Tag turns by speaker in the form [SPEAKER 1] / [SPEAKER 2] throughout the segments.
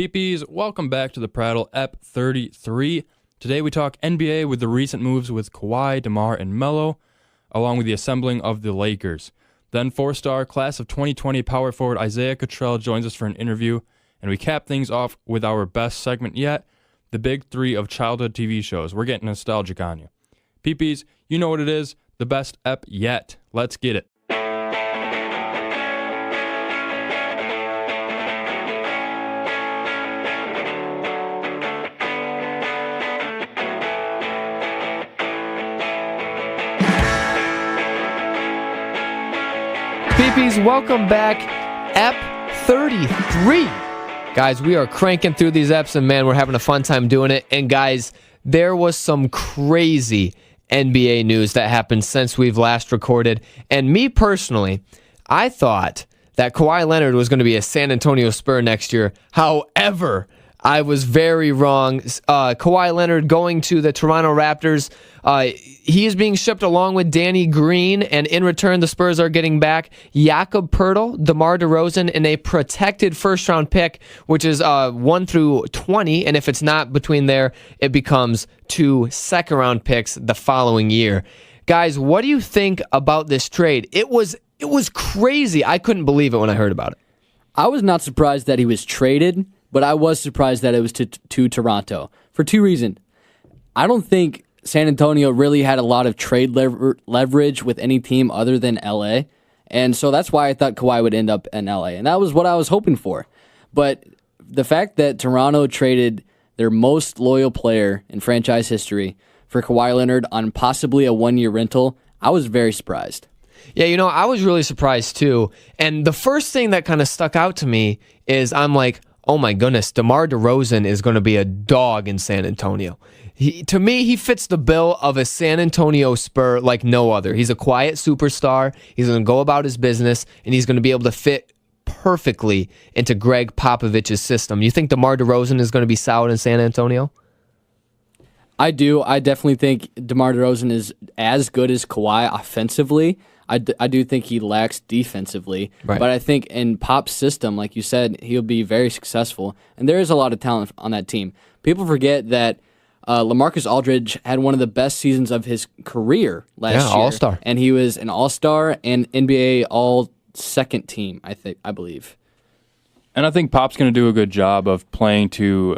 [SPEAKER 1] PPs, welcome back to the Prattle, Ep 33. Today we talk NBA with the recent moves with Kawhi, DeMar, and Melo, along with the assembling of the Lakers. Then four-star class of 2020 power forward Isaiah Cottrell joins us for an interview, and we cap things off with our best segment yet, the big three of childhood TV shows. We're getting nostalgic on you. PPs, you know what it is, the best ep yet. Let's get it.
[SPEAKER 2] PPs, welcome back. Ep 33. Guys, we are cranking through these eps, and man, we're having a fun time doing it. And guys, there was some crazy NBA news that happened since we've last recorded. And me personally, I thought that Kawhi Leonard was going to be a San Antonio Spur next year. However, I was very wrong. Kawhi Leonard going to the Toronto Raptors. He is being shipped along with Danny Green, and in return, the Spurs are getting back Jakob Poeltl, DeMar DeRozan, and a protected first-round pick, which is 1 through 20, and if it's not between there, it becomes 2 second-round picks the following year. Guys, what do you think about this trade? It was crazy. I couldn't believe it when I heard about it.
[SPEAKER 3] I was not surprised that he was traded, but I was surprised that it was to Toronto for two reasons. I don't think San Antonio really had a lot of trade leverage with any team other than LA, and so that's why I thought Kawhi would end up in LA, and that was what I was hoping for. But the fact that Toronto traded their most loyal player in franchise history for Kawhi Leonard on possibly a one-year rental, I was very surprised.
[SPEAKER 2] Yeah, I was really surprised too, and the first thing that kind of stuck out to me is I'm like, oh my goodness, DeMar DeRozan is going to be a dog in San Antonio. To me, he fits the bill of a San Antonio Spur like no other. He's a quiet superstar. He's going to go about his business, and he's going to be able to fit perfectly into Greg Popovich's system. You think DeMar DeRozan is going to be solid in San Antonio?
[SPEAKER 3] I do. I definitely think DeMar DeRozan is as good as Kawhi offensively. I do think he lacks defensively, right. But I think in Pop's system, like you said, he'll be very successful. And there is a lot of talent on that team. People forget that LaMarcus Aldridge had one of the best seasons of his career last year.
[SPEAKER 2] All-Star.
[SPEAKER 3] And he was an All-Star and NBA All-Second team, I believe.
[SPEAKER 1] And I think Pop's going to do a good job of playing to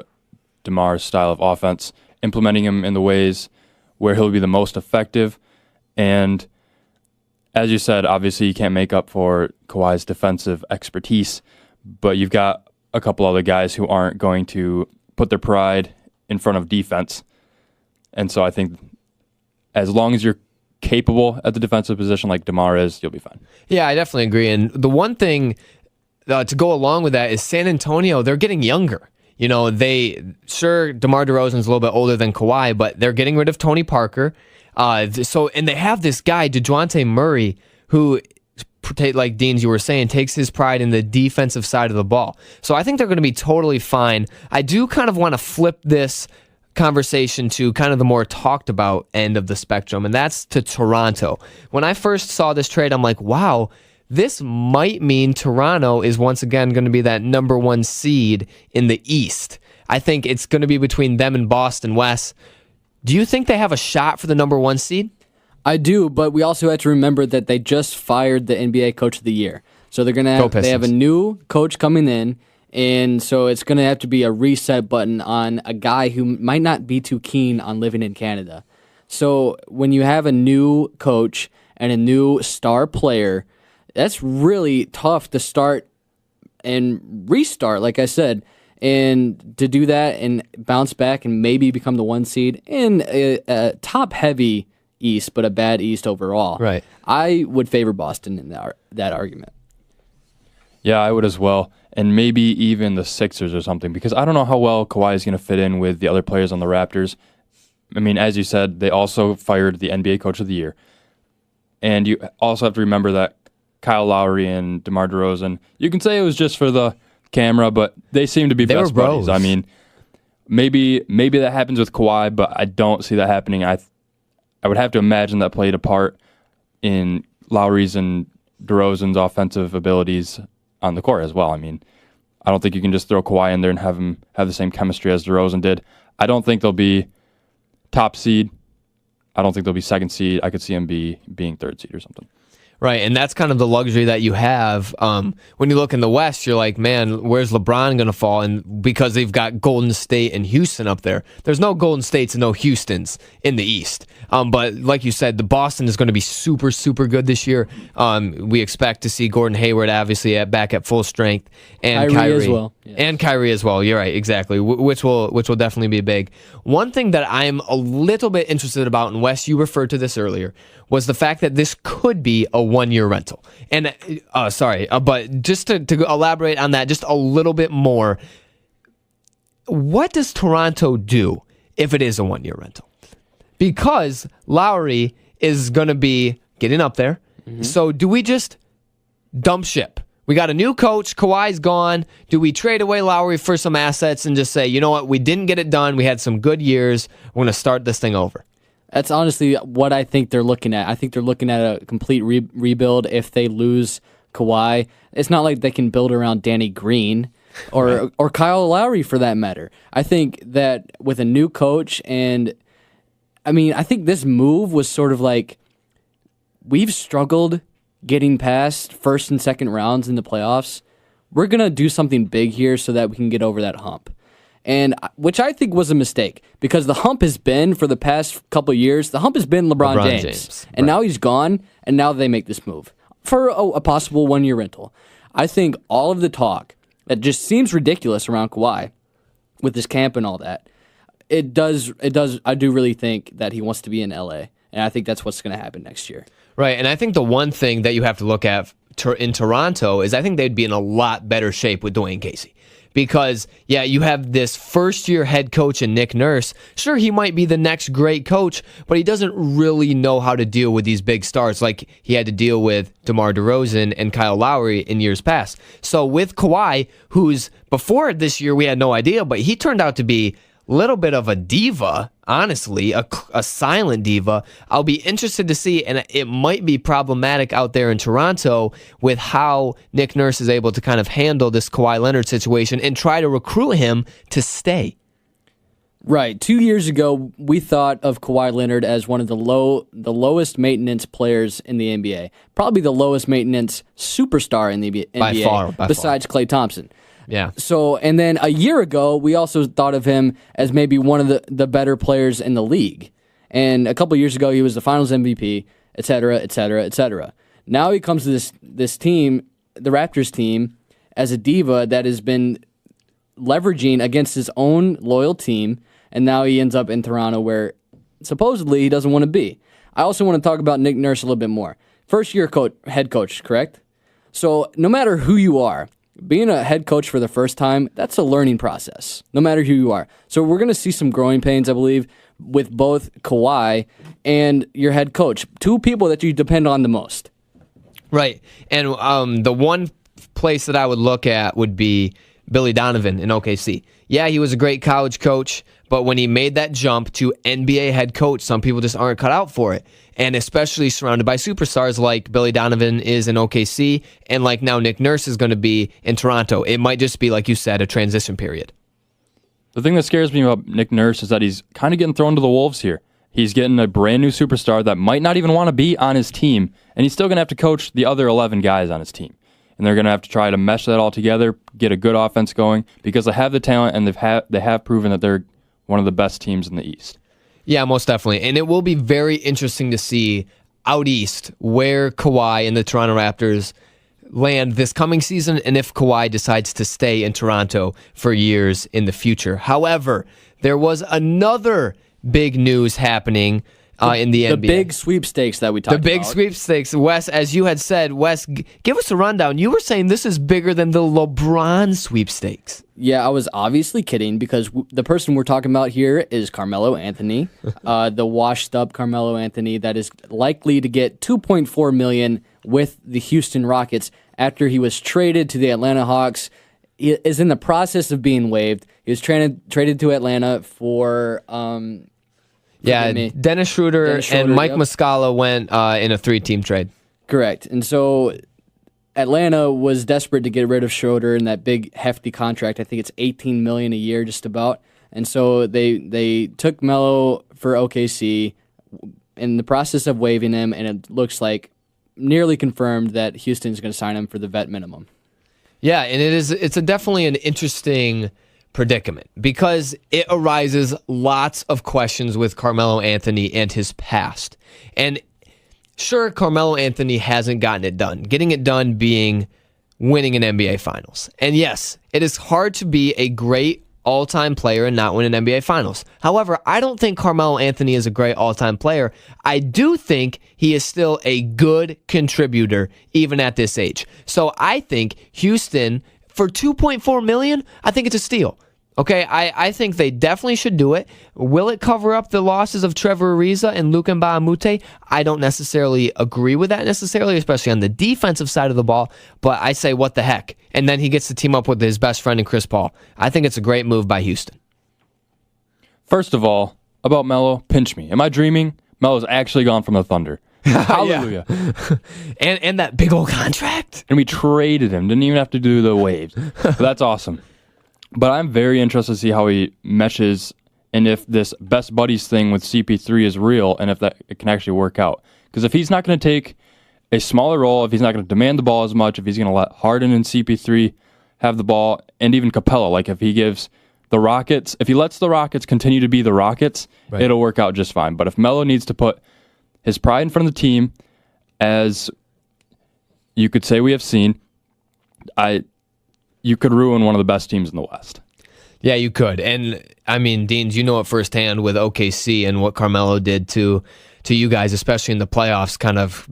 [SPEAKER 1] DeMar's style of offense, implementing him in the ways where he'll be the most effective. And as you said, obviously you can't make up for Kawhi's defensive expertise, but you've got a couple other guys who aren't going to put their pride in front of defense. And so I think as long as you're capable at the defensive position like DeMar is, you'll be fine.
[SPEAKER 2] Yeah, I definitely agree. And the one thing to go along with that is San Antonio, they're getting younger. DeMar DeRozan's a little bit older than Kawhi, but they're getting rid of Tony Parker. And they have this guy, DeJounte Murray, who, like Deans, you were saying, takes his pride in the defensive side of the ball. So I think they're going to be totally fine. I do kind of want to flip this conversation to kind of the more talked about end of the spectrum, and that's to Toronto. When I first saw this trade, I'm like, wow, this might mean Toronto is once again going to be that number 1 seed in the East. I think it's going to be between them and Boston. Wes, do you think they have a shot for the number 1 seed?
[SPEAKER 3] I do, but we also have to remember that they just fired the NBA Coach of the Year. So they're gonna they have a new coach coming in, and so it's going to have to be a reset button on a guy who might not be too keen on living in Canada. So when you have a new coach and a new star player, that's really tough to start and restart, like I said. And to do that and bounce back and maybe become the 1 seed in a top-heavy East, but a bad East overall.
[SPEAKER 2] Right.
[SPEAKER 3] I would favor Boston in that argument.
[SPEAKER 1] Yeah, I would as well. And maybe even the Sixers or something, because I don't know how well Kawhi is going to fit in with the other players on the Raptors. I mean, as you said, they also fired the NBA Coach of the Year. And you also have to remember that Kyle Lowry and DeMar DeRozan, you can say it was just for the camera, but they seem to be best buddies. I mean, maybe that happens with Kawhi, but I don't see that happening. I would have to imagine that played a part in Lowry's and DeRozan's offensive abilities on the court as well. I mean, I don't think you can just throw Kawhi in there and have him have the same chemistry as DeRozan did. I don't think they'll be top seed. I don't think they'll be second seed. I could see him being third seed or something.
[SPEAKER 2] Right, and that's kind of the luxury that you have. When you look in the West, you're like, man, where's LeBron going to fall? And because they've got Golden State and Houston up there, there's no Golden States and no Houstons in the East. But like you said, the Boston is going to be super, super good this year. We expect to see Gordon Hayward obviously back at full strength, and Kyrie
[SPEAKER 3] as well. Yes.
[SPEAKER 2] And Kyrie as well. You're right, exactly. Which will definitely be big. One thing that I'm a little bit interested about, and Wes, you referred to this earlier, was the fact that this could be a one-year rental. And but just to elaborate on that just a little bit more, what does Toronto do if it is a one-year rental? Because Lowry is going to be getting up there. Mm-hmm. So do we just dump ship? We got a new coach. Kawhi's gone. Do we trade away Lowry for some assets and just say, you know what, we didn't get it done. We had some good years. We're going to start this thing over.
[SPEAKER 3] That's honestly what I think they're looking at. I think they're looking at a complete rebuild if they lose Kawhi. It's not like they can build around Danny Green or Kyle Lowry for that matter. I think that with a new coach I think this move was sort of like we've struggled getting past first and second rounds in the playoffs. We're going to do something big here so that we can get over that hump. And which I think was a mistake because the hump has been for the past couple of years. The hump has been LeBron James. And now he's gone, and now they make this move for a possible one-year rental. I think all of the talk that just seems ridiculous around Kawhi with his camp and all that, it does. I do really think that he wants to be in LA, and I think that's what's going to happen next year.
[SPEAKER 2] Right, and I think the one thing that you have to look at in Toronto is I think they'd be in a lot better shape with Dwayne Casey. Because, yeah, you have this first-year head coach in Nick Nurse. Sure, he might be the next great coach, but he doesn't really know how to deal with these big stars like he had to deal with DeMar DeRozan and Kyle Lowry in years past. So with Kawhi, who's before this year we had no idea, but he turned out to be a little bit of a diva, honestly, a silent diva. I'll be interested to see, and it might be problematic out there in Toronto with how Nick Nurse is able to kind of handle this Kawhi Leonard situation and try to recruit him to stay.
[SPEAKER 3] Right. 2 years ago, we thought of Kawhi Leonard as one of the lowest maintenance players in the NBA. Probably the lowest maintenance superstar in the NBA.
[SPEAKER 2] By far.
[SPEAKER 3] Besides Klay Thompson.
[SPEAKER 2] Yeah.
[SPEAKER 3] So, and then a year ago, we also thought of him as maybe one of the better players in the league. And a couple years ago, he was the Finals MVP, et cetera, et cetera, et cetera. Now he comes to this team, the Raptors team, as a diva that has been leveraging against his own loyal team, and now he ends up in Toronto where supposedly he doesn't want to be. I also want to talk about Nick Nurse a little bit more. First-year head coach, correct? So no matter who you are, being a head coach for the first time, that's a learning process, no matter who you are. So we're going to see some growing pains, I believe, with both Kawhi and your head coach, two people that you depend on the most.
[SPEAKER 2] Right. And the one place that I would look at would be Billy Donovan in OKC. Yeah, he was a great college coach, but when he made that jump to NBA head coach, some people just aren't cut out for it. And especially surrounded by superstars like Billy Donovan is in OKC, and like now Nick Nurse is going to be in Toronto. It might just be, like you said, a transition period.
[SPEAKER 1] The thing that scares me about Nick Nurse is that he's kind of getting thrown to the wolves here. He's getting a brand new superstar that might not even want to be on his team, and he's still going to have to coach the other 11 guys on his team. And they're going to have to try to mesh that all together, get a good offense going, because they have the talent, and they have proven that they're one of the best teams in the East.
[SPEAKER 2] Yeah, most definitely. And it will be very interesting to see out East where Kawhi and the Toronto Raptors land this coming season and if Kawhi decides to stay in Toronto for years in the future. However, there was another big news happening in the NBA.
[SPEAKER 3] The big sweepstakes that we talked about.
[SPEAKER 2] The big sweepstakes. Wes, as you had said, Wes, give us a rundown. You were saying this is bigger than the LeBron sweepstakes.
[SPEAKER 3] Yeah, I was obviously kidding because the person we're talking about here is Carmelo Anthony, the washed-up Carmelo Anthony that is likely to get $2.4 million with the Houston Rockets after he was traded to the Atlanta Hawks. He is in the process of being waived. He was traded to Atlanta for...
[SPEAKER 2] Dennis Schroeder and Mike Muscala went in a 3-team trade.
[SPEAKER 3] Correct. And so Atlanta was desperate to get rid of Schroeder in that big, hefty contract. I think it's $18 million a year, just about. And so they took Melo for OKC in the process of waiving him, and it looks like nearly confirmed that Houston's going to sign him for the vet minimum.
[SPEAKER 2] Yeah, and it's definitely an interesting predicament because it arises lots of questions with Carmelo Anthony and his past. And sure, Carmelo Anthony hasn't gotten it done. Getting it done being winning an NBA Finals. And yes, it is hard to be a great all-time player and not win an NBA Finals. However, I don't think Carmelo Anthony is a great all-time player. I do think he is still a good contributor even at this age. So I think Houston, for $2.4 million, I think it's a steal. Okay, I think they definitely should do it. Will it cover up the losses of Trevor Ariza and Luka Mbamute? I don't necessarily agree with that necessarily, especially on the defensive side of the ball, but I say what the heck. And then he gets to team up with his best friend in Chris Paul. I think it's a great move by Houston.
[SPEAKER 1] First of all, about Melo, pinch me. Am I dreaming? Melo's actually gone from the Thunder. Hallelujah.
[SPEAKER 2] and that big old contract.
[SPEAKER 1] And we traded him. Didn't even have to do the waves. So that's awesome. But I'm very interested to see how he meshes and if this best buddies thing with CP3 is real and if that it can actually work out. Because if he's not going to take a smaller role, if he's not going to demand the ball as much, if he's going to let Harden and CP3 have the ball, and even Capella, like if he gives the Rockets, if he lets the Rockets continue to be the Rockets, right, it'll work out just fine. But if Melo needs to put his pride in front of the team, as you could say we have seen, you could ruin one of the best teams in the West.
[SPEAKER 2] Yeah, you could. And, I mean, Deans, you know it firsthand with OKC and what Carmelo did to you guys, especially in the playoffs, kind of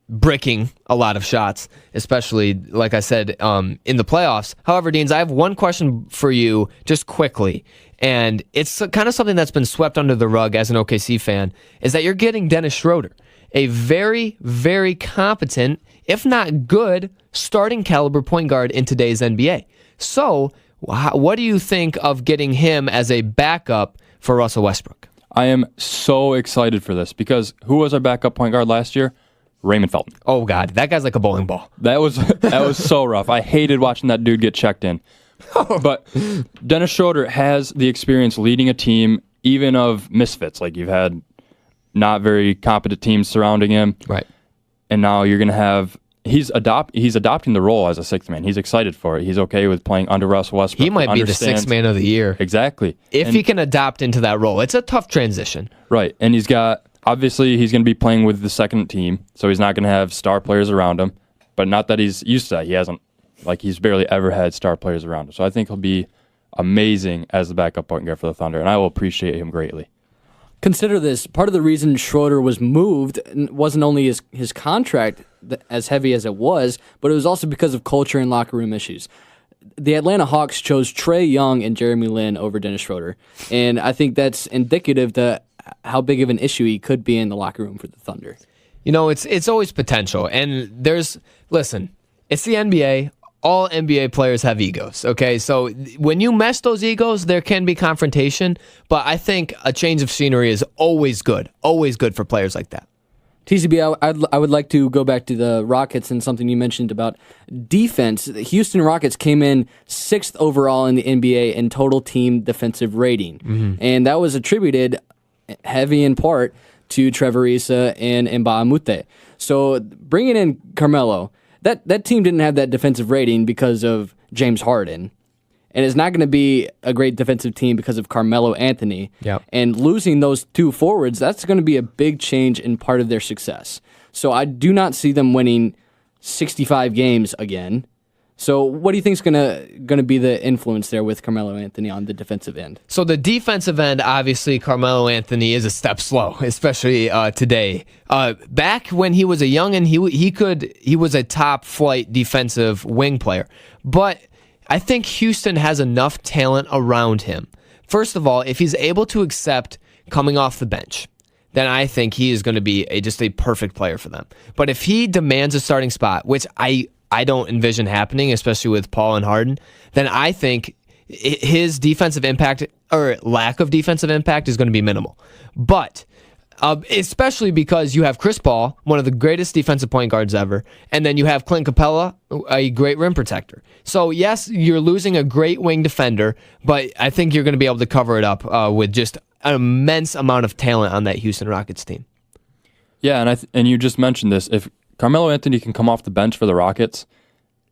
[SPEAKER 2] bricking a lot of shots, especially, like I said, in the playoffs. However, Deans, I have one question for you just quickly, and it's kind of something that's been swept under the rug as an OKC fan, is that you're getting Dennis Schroeder, a very, very competent, if not good, starting caliber point guard in today's NBA. So, what do you think of getting him as a backup for Russell Westbrook?
[SPEAKER 1] I am so excited for this because who was our backup point guard last year? Raymond Felton.
[SPEAKER 2] Oh, God. That guy's like a bowling ball.
[SPEAKER 1] That was so rough. I hated watching that dude get checked in. But Dennis Schroeder has the experience leading a team, even of misfits. Like you've had not very competent teams surrounding him.
[SPEAKER 2] Right.
[SPEAKER 1] And now you're going to have... He's adopting the role as a sixth man. He's excited for it. He's okay with playing under Russell Westbrook.
[SPEAKER 2] He might be the sixth man of the year.
[SPEAKER 1] Exactly.
[SPEAKER 2] If he can adopt into that role. It's a tough transition.
[SPEAKER 1] Right. And he's got... Obviously, he's going to be playing with the second team, so he's not going to have star players around him. But not that he's used to that. He hasn't... he's barely ever had star players around him. So I think he'll be amazing as the backup point guard for the Thunder, and I will appreciate him greatly.
[SPEAKER 3] Consider this. Part of the reason Schroeder was moved wasn't only his contract as heavy as it was, but it was also because of culture and locker room issues. The Atlanta Hawks chose Trae Young and Jeremy Lin over Dennis Schroeder, and I think that's indicative to how big of an issue he could be in the locker room for the Thunder.
[SPEAKER 2] You know, it's always potential, and listen, it's the NBA. All NBA players have egos, okay? So when you mess those egos, there can be confrontation, but I think a change of scenery is always good for players like that.
[SPEAKER 3] TCB, I would like to go back to the Rockets and something you mentioned about defense. The Houston Rockets came in 6th overall in the NBA in total team defensive rating, and that was attributed heavy in part to Trevor Ariza and Mbamute. So bringing in Carmelo, that team didn't have that defensive rating because of James Harden. And it's not going to be a great defensive team because of Carmelo Anthony.
[SPEAKER 2] Yep.
[SPEAKER 3] And losing those two forwards, that's going to be a big change in part of their success. So I do not see them winning 65 games again. So what do you think is going to be the influence there with Carmelo Anthony on the defensive end?
[SPEAKER 2] So the defensive end, obviously, Carmelo Anthony is a step slow, especially today. Back when he was a youngin', he was a top flight defensive wing player. But I think Houston has enough talent around him. First of all, if he's able to accept coming off the bench, then I think he is going to be just a perfect player for them. But if he demands a starting spot, which I don't envision happening, especially with Paul and Harden, then I think his defensive impact or lack of defensive impact is going to be minimal. But Especially because you have Chris Paul, one of the greatest defensive point guards ever, and then you have Clint Capella, a great rim protector. So, yes, you're losing a great wing defender, but I think you're going to be able to cover it up with just an immense amount of talent on that Houston Rockets team.
[SPEAKER 1] Yeah, and you just mentioned this. If Carmelo Anthony can come off the bench for the Rockets,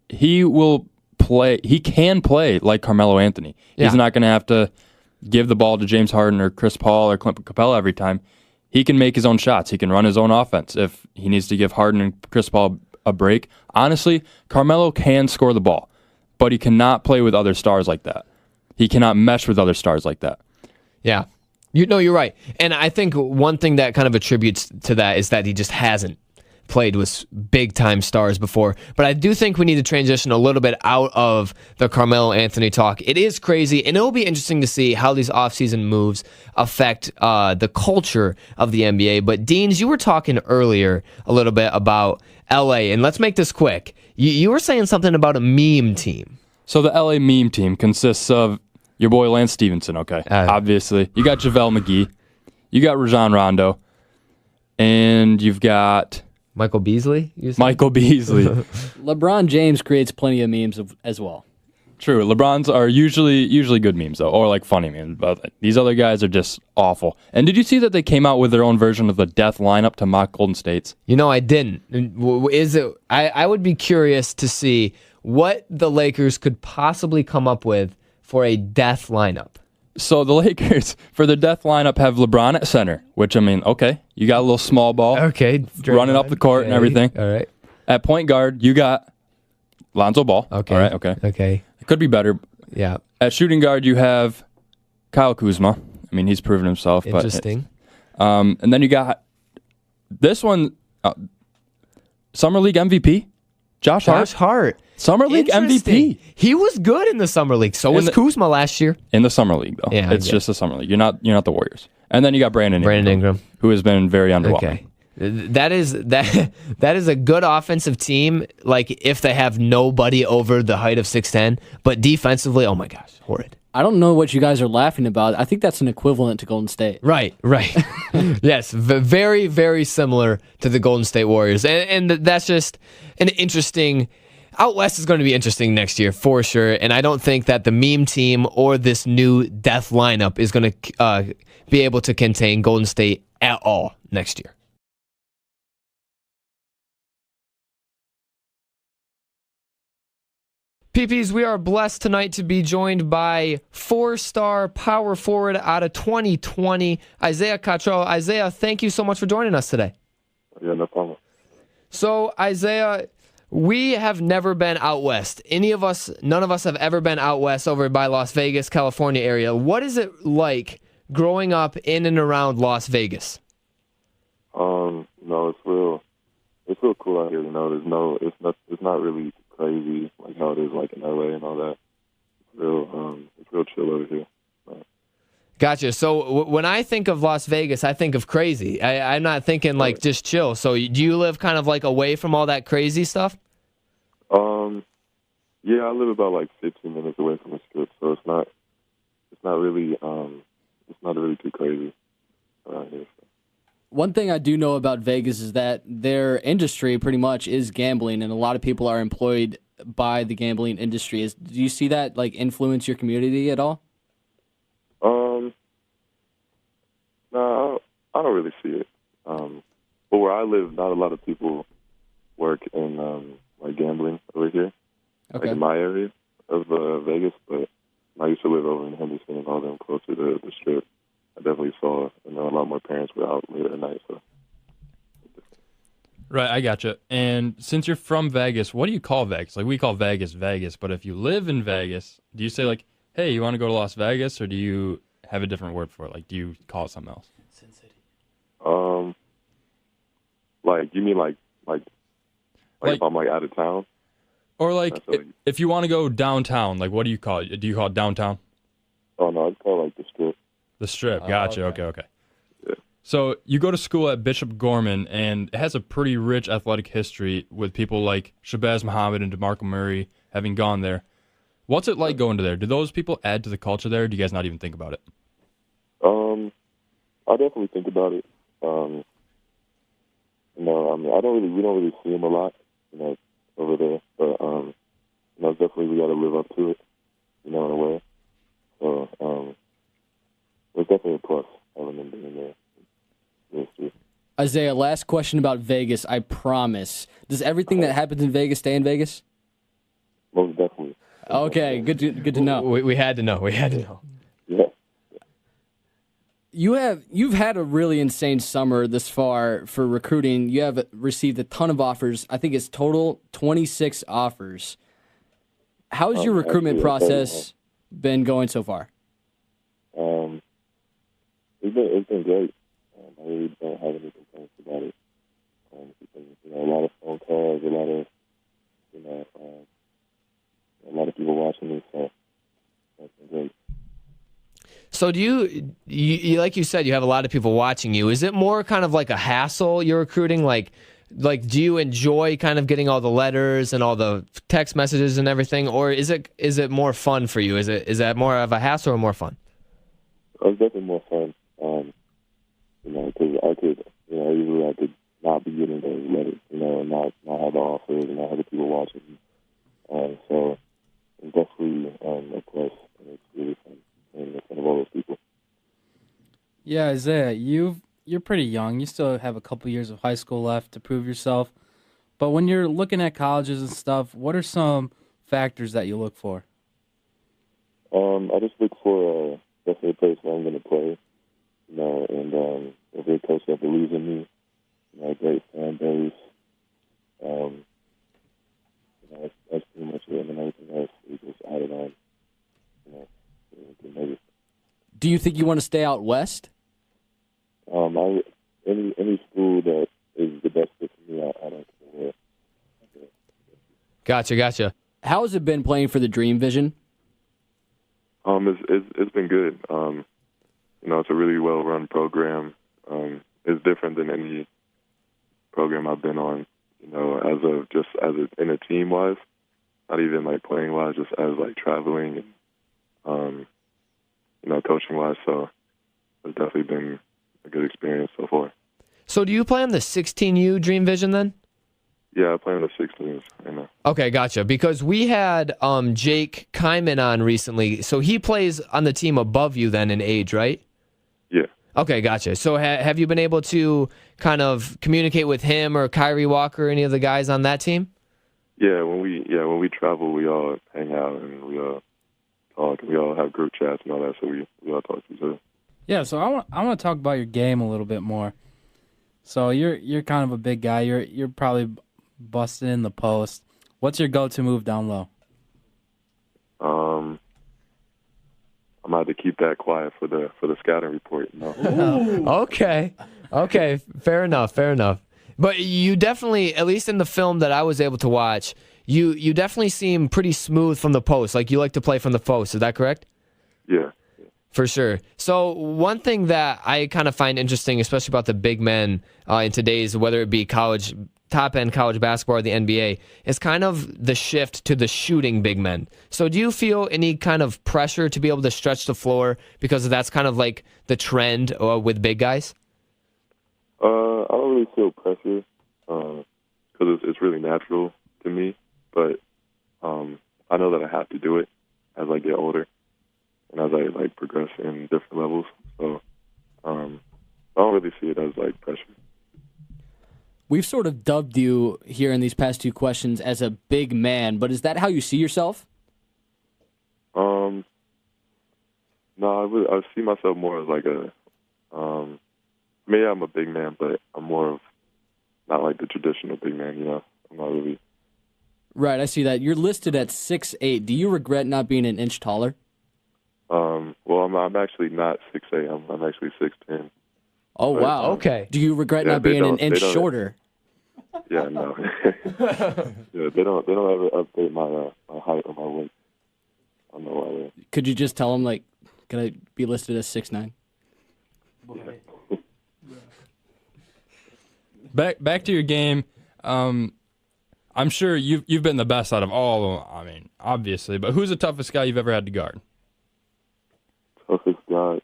[SPEAKER 1] he will play. He can play like Carmelo Anthony. He's not going to have to give the ball to James Harden or Chris Paul or Clint Capella every time. He can make his own shots. He can run his own offense if he needs to give Harden and Chris Paul a break. Honestly, Carmelo can score the ball, but he cannot play with other stars like that. He cannot mesh with other stars like that.
[SPEAKER 2] Yeah. You're right. And I think one thing that kind of attributes to that is that he just hasn't played with big-time stars before. But I do think we need to transition a little bit out of the Carmelo Anthony talk. It is crazy, and it'll be interesting to see how these offseason moves affect the culture of the NBA. But, Deans, you were talking earlier a little bit about L.A., and let's make this quick. You were saying something about a meme team.
[SPEAKER 1] So the L.A. meme team consists of your boy Lance Stevenson, okay, obviously. You got JaVale McGee. You got Rajon Rondo. And you've got...
[SPEAKER 2] Michael Beasley?
[SPEAKER 1] Michael Beasley.
[SPEAKER 3] LeBron James creates plenty of memes as well.
[SPEAKER 1] True. LeBron's are usually good memes, though, or like funny memes. But these other guys are just awful. And did you see that they came out with their own version of the death lineup to mock Golden State's?
[SPEAKER 2] I didn't. Is it? I would be curious to see what the Lakers could possibly come up with for a death lineup.
[SPEAKER 1] So the Lakers, for their death lineup, have LeBron at center, which, okay, you got a little small ball.
[SPEAKER 2] Okay.
[SPEAKER 1] Running up the court and everything.
[SPEAKER 2] All right.
[SPEAKER 1] At point guard, you got Lonzo Ball.
[SPEAKER 2] Okay.
[SPEAKER 1] All right, okay. It could be better.
[SPEAKER 2] Yeah.
[SPEAKER 1] At shooting guard, you have Kyle Kuzma. He's proven himself.
[SPEAKER 2] Interesting.
[SPEAKER 1] And then you got this one, Summer League MVP, Josh Hart. Summer League MVP.
[SPEAKER 2] He was good in the Summer League. So was Kuzma last year.
[SPEAKER 1] In the Summer League, though.
[SPEAKER 2] Yeah,
[SPEAKER 1] it's just the Summer League. You're not the Warriors. And then you got Brandon Ingram, who has been very underwhelming.
[SPEAKER 2] Okay. That is a good offensive team, like if they have nobody over the height of 6'10", but defensively, oh my gosh, horrid.
[SPEAKER 3] I don't know what you guys are laughing about. I think that's an equivalent to Golden State.
[SPEAKER 2] Right. Yes, very, very similar to the Golden State Warriors. And that's just an interesting... Out West is going to be interesting next year, for sure, and I don't think that the meme team or this new death lineup is going to be able to contain Golden State at all next year. PPs, we are blessed tonight to be joined by 4-star power forward out of 2020, Isaiah Cottrell. Isaiah, thank you so much for joining us today.
[SPEAKER 4] Yeah, no problem.
[SPEAKER 2] So, Isaiah... We have never been out west. None of us have ever been out west over by Las Vegas, California area. What is it like growing up in and around Las Vegas?
[SPEAKER 4] No, it's real cool out here. It's not really crazy like how it is like in LA and all that. It's real chill over here.
[SPEAKER 2] Gotcha. So when I think of Las Vegas, I think of crazy. I'm not thinking like just chill. So do you live kind of like away from all that crazy stuff?
[SPEAKER 4] Yeah, I live about like 15 minutes away from the Strip, so it's not really too crazy around here. So.
[SPEAKER 3] One thing I do know about Vegas is that their industry pretty much is gambling, and a lot of people are employed by the gambling industry. Do you see that like influence your community at all?
[SPEAKER 4] No, I don't really see it. But where I live, not a lot of people work in like gambling over here, like in my area of Vegas. But I used to live over in Henderson and all them closer to the Strip. I definitely saw, a lot more parents were out late at night. So.
[SPEAKER 1] Right, I gotcha. And since you're from Vegas, what do you call Vegas? Like we call Vegas Vegas, but if you live in Vegas, do you say like, "Hey, you want to go to Las Vegas," or do you have a different word for it? Like, do you call it something else?
[SPEAKER 2] Sin City.
[SPEAKER 4] Like you mean like if I'm like out of town,
[SPEAKER 1] or like if you want to go downtown, like what do you call it? Do you call it downtown?
[SPEAKER 4] Oh no, it's called like the Strip.
[SPEAKER 1] The Strip. Gotcha. Okay.
[SPEAKER 4] Yeah.
[SPEAKER 1] So you go to school at Bishop Gorman, and it has a pretty rich athletic history with people like Shabazz Muhammad and DeMarco Murray having gone there. What's it like going to there? Do those people add to the culture there, or do you guys not even think about it?
[SPEAKER 4] I definitely think about it. I don't really, we don't really see him a lot, over there. But definitely we got to live up to it, in a way. So it's definitely a plus having him being there.
[SPEAKER 3] Isaiah, last question about Vegas, I promise. Does everything that happens in Vegas stay in Vegas?
[SPEAKER 4] Most definitely.
[SPEAKER 3] Okay, good to know.
[SPEAKER 2] We had to know. We had to know.
[SPEAKER 4] Yeah.
[SPEAKER 3] You've had a really insane summer this far for recruiting. You have received a ton of offers. I think it's total 26 offers. How's your recruitment process been going so far?
[SPEAKER 4] It's been great. I really don't have any complaints about it. A lot of phone calls, a lot of people watching me, so that's been great.
[SPEAKER 2] So do you like you said, you have a lot of people watching you. Is it more kind of like a hassle you're recruiting? Like do you enjoy kind of getting all the letters and all the text messages and everything, or is it more fun for you? Is that more of a hassle or more fun?
[SPEAKER 4] It's definitely more fun. Because usually I could not be getting those letters, and not have the offers and not have the people watching. So it's definitely a plus, and it's really fun in front of all those people.
[SPEAKER 5] Yeah, Isaiah, you're pretty young. You still have a couple years of high school left to prove yourself. But when you're looking at colleges and stuff, what are some factors that you look for?
[SPEAKER 4] I just look for definitely a place where I'm going to play, and a great coach that believes in me, a great fan base. That's pretty much it, and everything else is just added on.
[SPEAKER 3] Do you think you want to stay out west?
[SPEAKER 4] Any school that is the best fit for me, I don't care where.
[SPEAKER 2] Gotcha.
[SPEAKER 3] How has it been playing for the Dream Vision?
[SPEAKER 4] It's been good. It's a really well-run program. It's different than any program I've been on. In a team-wise, not even like playing-wise, just as like traveling and coaching-wise. So it's definitely been a good experience so far.
[SPEAKER 2] So do you play on the 16U Dream Vision then?
[SPEAKER 4] Yeah, I play on the 16s right now.
[SPEAKER 2] Okay, gotcha. Because we had Jake Kyman on recently. So he plays on the team above you then in age, right?
[SPEAKER 4] Yeah.
[SPEAKER 2] Okay, gotcha. So have you been able to kind of communicate with him or Kyrie Walker or any of the guys on that team?
[SPEAKER 4] Yeah, when we travel, we all hang out and we all talk. And we all have group chats and all that, so we all talk to each other.
[SPEAKER 5] Yeah, so I want to talk about your game a little bit more. So you're kind of a big guy. You're probably busting in the post. What's your go-to move down low?
[SPEAKER 4] I'm going to keep that quiet for the scouting report.
[SPEAKER 2] Okay, fair enough. But you definitely, at least in the film that I was able to watch, you definitely seem pretty smooth from the post. Like you like to play from the post. Is that correct?
[SPEAKER 4] Yeah.
[SPEAKER 2] For sure. So one thing that I kind of find interesting, especially about the big men in today's, whether it be top-end college basketball or the NBA, is kind of the shift to the shooting big men. So do you feel any kind of pressure to be able to stretch the floor because that's kind of like the trend with big guys?
[SPEAKER 4] I don't really feel pressure because it's really natural to me, but I know that I have to do it as I get older and as I progress in different levels. So I don't really see it as pressure.
[SPEAKER 3] We've sort of dubbed you here in these past two questions as a big man, but is that how you see yourself?
[SPEAKER 4] No, I see myself more as maybe I'm a big man, but I'm more of not like the traditional big man, I'm not really.
[SPEAKER 3] Right, I see that. You're listed at 6'8". Do you regret not being an inch taller?
[SPEAKER 4] Well, I'm actually not 6'8". I'm actually 6'10".
[SPEAKER 3] Oh,
[SPEAKER 4] but,
[SPEAKER 3] wow.
[SPEAKER 2] Okay.
[SPEAKER 3] Do you regret not being an inch shorter?
[SPEAKER 4] Yeah, no. Yeah, they don't ever update my height or my weight. I don't know why.
[SPEAKER 3] Could you just tell them, can I be listed as 6'9"?
[SPEAKER 4] Yeah.
[SPEAKER 1] Back to your game. I'm sure you've been the best out of all of them. I mean, obviously, but who's the toughest guy you've ever had to guard?
[SPEAKER 4] Toughest guy?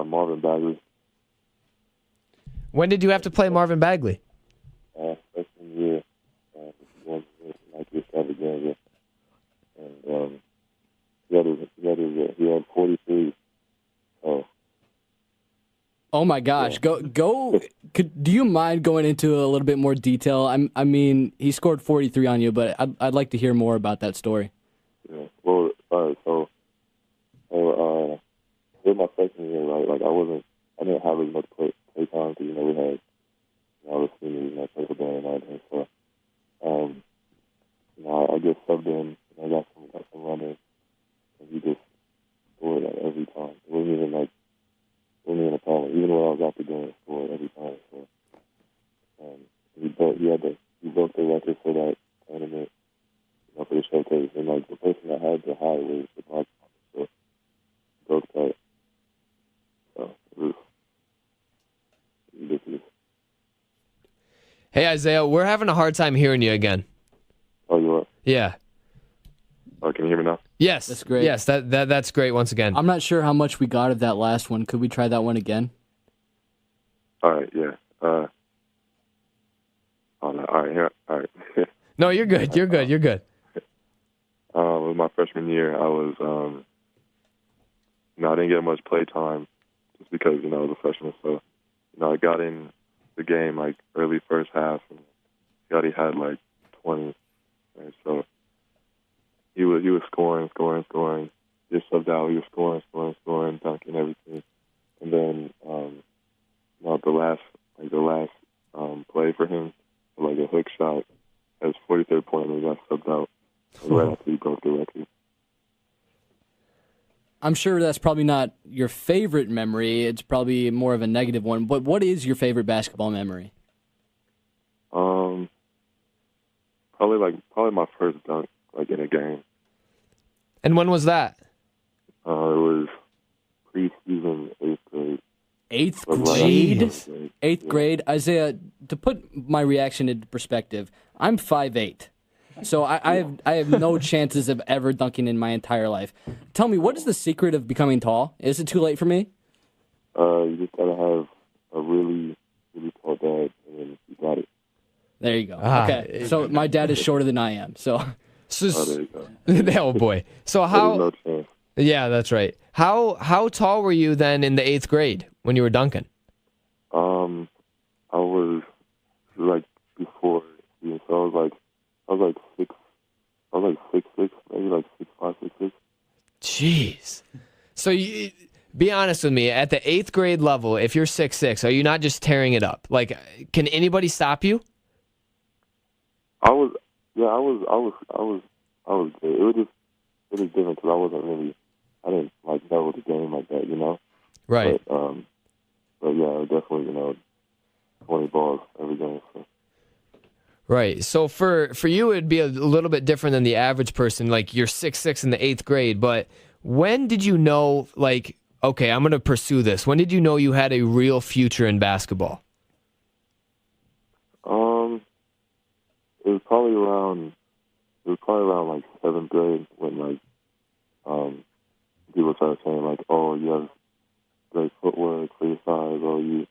[SPEAKER 4] Marvin Bagley.
[SPEAKER 2] When did you have to play Marvin Bagley?
[SPEAKER 4] Freshman year, like this Extravaganza, and he had 43.
[SPEAKER 3] Oh my gosh! Yeah. Go! Do you mind going into a little bit more detail? I mean, he scored 43 on you, but I'd like to hear more about that story.
[SPEAKER 4] Yeah. Well, so in my freshman year, right? Like I didn't have as much play time because we had I was seniors, played band and everything. So I get subbed in, and I got some runners, and he just scored every time. It wasn't even a problem. Even when I was out there doing it, scored every time. So he broke the record for that tournament, for the showcase. And the person that had the high was the black. So he broke that. So it was ridiculous.
[SPEAKER 2] Hey Isaiah, we're having a hard time hearing you again.
[SPEAKER 4] Oh, you are?
[SPEAKER 2] Yeah.
[SPEAKER 4] Oh, can you hear me now?
[SPEAKER 2] Yes.
[SPEAKER 3] That's great.
[SPEAKER 2] Yes, that's great once again.
[SPEAKER 3] I'm not sure how much we got of that last one. Could we try that one again?
[SPEAKER 4] All right, yeah. All right.
[SPEAKER 2] No, you're good. You're good. You're good.
[SPEAKER 4] With my freshman year, I was, I didn't get much play time just because, I was a freshman. So, I got in the game, early first half, and he already had, 20. Right? So, he was scoring. Just subbed out, he was scoring, dunking, everything. And then, the last play for him, a hook shot, at his 43rd point, and he got subbed out right after he broke the record.
[SPEAKER 3] I'm sure that's probably not your favorite memory. It's probably more of a negative one. But what is your favorite basketball memory?
[SPEAKER 4] Probably my first dunk, in a game.
[SPEAKER 2] And when was that?
[SPEAKER 4] It was preseason, 8th grade.
[SPEAKER 3] 8th grade? 8th grade. Isaiah, to put my reaction into perspective, I'm 5'8". So I have no chances of ever dunking in my entire life. Tell me, what is the secret of becoming tall? Is it too late for me?
[SPEAKER 4] You just gotta have a really, really tall dad, and then you got it.
[SPEAKER 3] There you go. Okay, so my dad is shorter than I am. So
[SPEAKER 4] there you go.
[SPEAKER 2] Oh boy. So how?
[SPEAKER 4] No chance.
[SPEAKER 2] Yeah, that's right. How tall were you then in the 8th grade when you were dunking?
[SPEAKER 4] I was before, so I was 6'6", maybe 6'5", 6'6".
[SPEAKER 2] Jeez. So be honest with me. At the 8th grade level, if you're 6'6", are you not just tearing it up? Can anybody stop you?
[SPEAKER 4] I was good. It was different because I didn't know the game like that,
[SPEAKER 2] Right.
[SPEAKER 4] But yeah, definitely, 20 balls every game. So.
[SPEAKER 2] Right. So for you, it'd be a little bit different than the average person. You're 6'6" in the 8th grade, but when did you know, okay, I'm going to pursue this? When did you know you had a real future in basketball?
[SPEAKER 4] It was probably around 7th grade when people started saying oh, you have great footwork for your size, or you're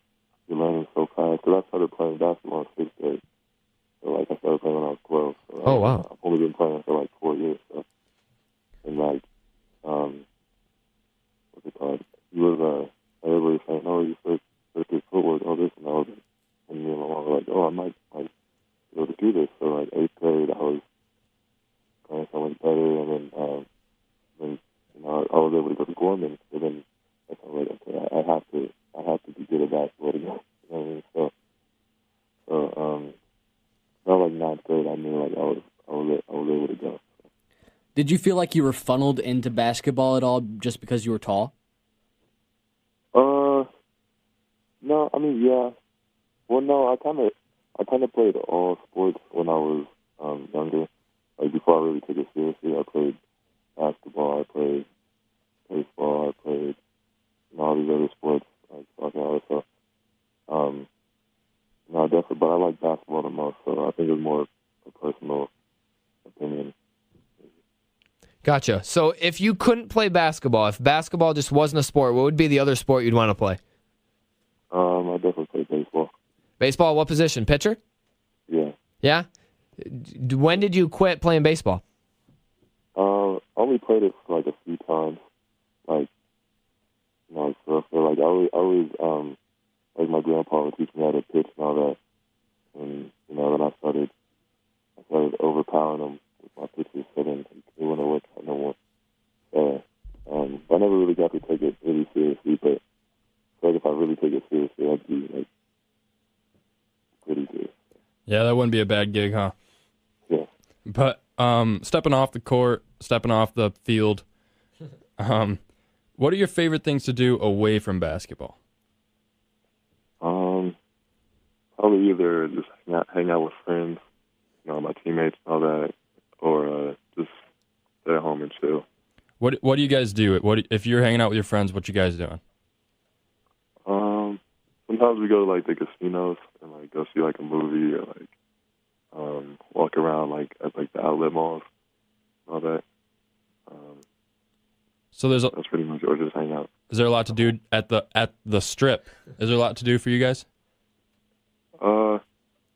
[SPEAKER 4] learning so fast. Because I started playing basketball in 6th grade. So I started playing when I was 12. So
[SPEAKER 2] oh wow!
[SPEAKER 4] I've only been playing for 4 years. So. And what's it called? He was everybody was saying, "Oh, you such good footwork, all this and all that." And me and my mom were like, "Oh, I might be able to do this." So 8th grade, I was playing so much better, and then I was able to go to Gorman. So then I was like, okay, I have to be good at basketball again. You know what I mean? So about 9th grade, I knew I was able to go.
[SPEAKER 3] Did you feel like you were funneled into basketball at all just because you were tall?
[SPEAKER 4] No, I mean, yeah. Well, no, I kind of played all sports when I was younger. Before I really took it seriously, I played basketball, I played baseball, I played all these other sports soccer. So, no, definitely. But I like basketball the most, so I think it's more a personal opinion.
[SPEAKER 2] Gotcha. So if you couldn't play basketball, if basketball just wasn't a sport, what would be the other sport you'd want to play?
[SPEAKER 4] I definitely play baseball.
[SPEAKER 2] Baseball, what position? Pitcher?
[SPEAKER 4] Yeah.
[SPEAKER 2] Yeah? When did you quit playing baseball?
[SPEAKER 4] I only played it for like a few times. Like, so like I always like my grandpa would teach me how to pitch and all that. And, then I started overpowering him with my pitches, so then he wouldn't work out no more. But I never really got to take it really seriously, but I feel like if I really take it seriously, I'd be like pretty good.
[SPEAKER 1] Yeah, that wouldn't be a bad gig, huh?
[SPEAKER 4] Yeah.
[SPEAKER 1] But stepping off the court, stepping off the field, what are your favorite things to do away from basketball?
[SPEAKER 4] Probably either just hang out with friends, my teammates and all that, or just stay at home and chill.
[SPEAKER 1] What do you guys do? If you're hanging out with your friends, what you guys doing?
[SPEAKER 4] Sometimes we go to like the casinos and like go see like a movie or like walk around like at like the outlet malls and all that.
[SPEAKER 1] So that's
[SPEAKER 4] pretty much, or just hang out.
[SPEAKER 1] Is there a lot to do at the strip? Is there a lot to do for you guys?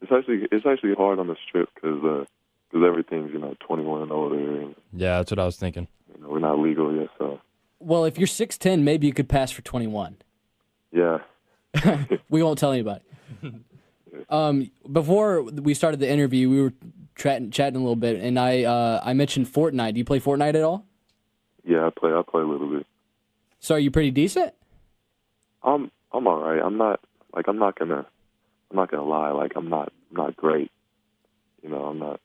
[SPEAKER 4] It's actually hard on the strip because everything's 21 and older. And,
[SPEAKER 1] yeah, that's what I was thinking.
[SPEAKER 4] We're not legal yet, so.
[SPEAKER 3] Well, if you're 6'10", maybe you could pass for 21.
[SPEAKER 4] Yeah.
[SPEAKER 3] We won't tell anybody. Before we started the interview, we were chatting a little bit, and I mentioned Fortnite. Do you play Fortnite at all?
[SPEAKER 4] Yeah, I play a little bit.
[SPEAKER 3] So are you pretty decent?
[SPEAKER 4] I'm all right. I'm not gonna lie. Like I'm not great. I'm not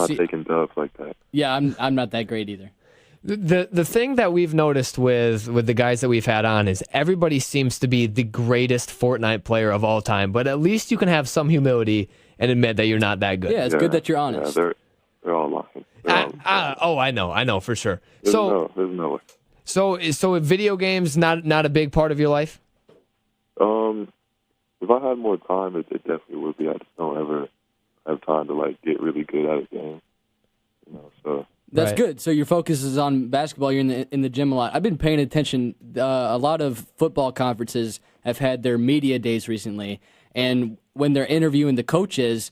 [SPEAKER 4] taking dubs like that.
[SPEAKER 3] Yeah, I'm not that great either.
[SPEAKER 2] The thing that we've noticed with the guys that we've had on is everybody seems to be the greatest Fortnite player of all time, but at least you can have some humility and admit that you're not that good.
[SPEAKER 3] Yeah, it's good that you're honest.
[SPEAKER 4] Yeah, they're all lying.
[SPEAKER 2] I know for sure.
[SPEAKER 4] There's no way.
[SPEAKER 2] So video games not a big part of your life?
[SPEAKER 4] If I had more time, it definitely would be. I just don't ever have time to like get really good at a game. So
[SPEAKER 3] that's
[SPEAKER 2] right.
[SPEAKER 3] Good. So your focus is on basketball. You're in the gym a lot. I've been paying attention. A lot of football conferences have had their media days recently, and when they're interviewing the coaches,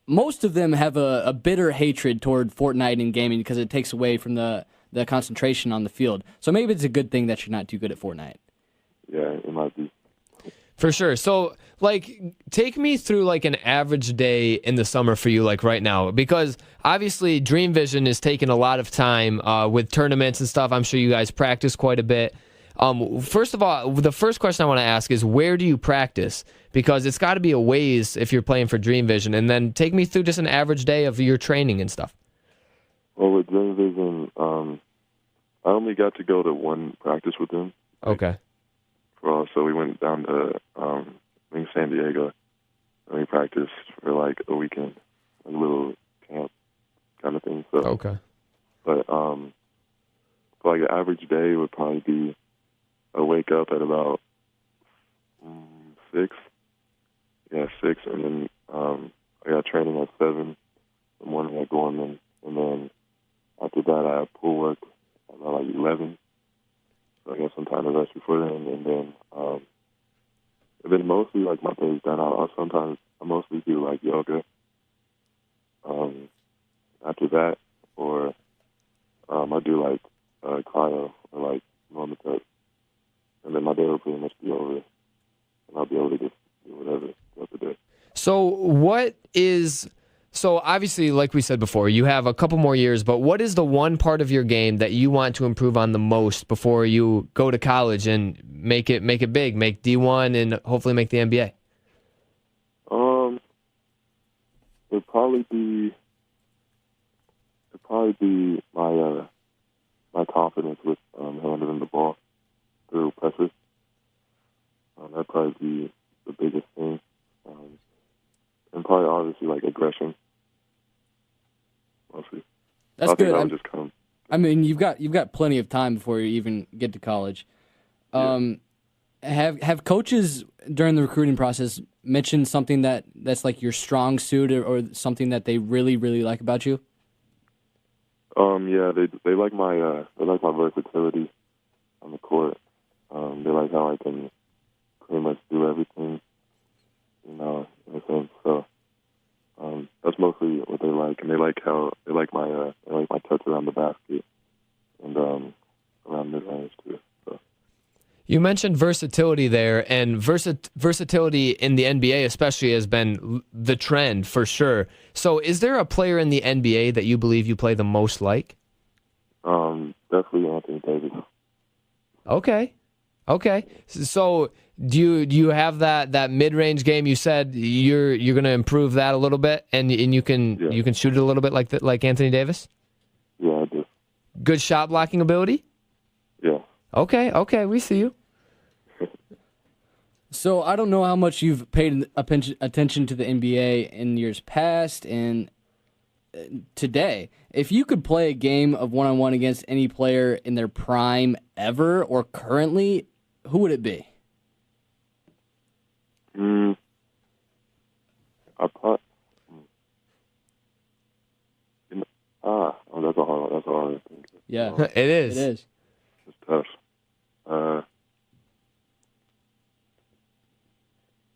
[SPEAKER 3] most of them have a bitter hatred toward Fortnite and gaming because it takes away from the concentration on the field. So maybe it's a good thing that you're not too good at Fortnite.
[SPEAKER 4] Yeah, it might be.
[SPEAKER 2] For sure. So, take me through, an average day in the summer for you, right now. Because, obviously, Dream Vision is taking a lot of time with tournaments and stuff. I'm sure you guys practice quite a bit. First of all, the first question I want to ask is, where do you practice? Because it's got to be a ways if you're playing for Dream Vision. And then take me through just an average day of your training and stuff.
[SPEAKER 4] Well, with Dream Vision, I only got to go to one practice with them.
[SPEAKER 2] Okay.
[SPEAKER 4] So we went down to San Diego, and we practiced for a weekend, a little camp kind of thing. So
[SPEAKER 2] okay.
[SPEAKER 4] But the average day would probably be I wake up at about 6. Yeah, 6, and then I got training at 7 in the morning at Gorman, and then after that I have pool work at about 11. So I got some time to rest before then, and then mostly my day's done. I mostly do yoga. After that, or I do cryo or normal touch, and then my day will pretty much be over, and I'll be able to just do whatever throughout the day.
[SPEAKER 2] So obviously, like we said before, you have a couple more years, but what is the one part of your game that you want to improve on the most before you go to college and make it big, make D1 and hopefully make the NBA?
[SPEAKER 4] It'd probably be my confidence with handling the ball through pressure. That'd probably be the biggest thing, and probably obviously aggression. Mostly.
[SPEAKER 3] That's good.
[SPEAKER 4] That would just come.
[SPEAKER 3] I mean, you've got plenty of time before you even get to college.
[SPEAKER 4] Yeah.
[SPEAKER 3] Have coaches during the recruiting process mentioned something that's your strong suit or something that they really, really like about you?
[SPEAKER 4] Yeah, they like my versatility on the court. They like how I can pretty much do everything.
[SPEAKER 2] You mentioned versatility there, and versatility in the NBA especially has been the trend for sure. So is there a player in the NBA that you believe you play the most like?
[SPEAKER 4] Definitely Anthony Davis.
[SPEAKER 2] Okay. So do you have that mid-range game? You said you're going to improve that a little bit, and you can shoot it a little bit like Anthony Davis?
[SPEAKER 4] Yeah, I do.
[SPEAKER 2] Good shot blocking ability?
[SPEAKER 4] Yeah.
[SPEAKER 2] Okay, we see you.
[SPEAKER 3] So I don't know how much you've paid attention to the NBA in years past and today. If you could play a game of one-on-one against any player in their prime ever or currently, who would it be?
[SPEAKER 4] That's a hard thing.
[SPEAKER 3] Yeah,
[SPEAKER 2] it is.
[SPEAKER 3] It is.
[SPEAKER 4] It's tough.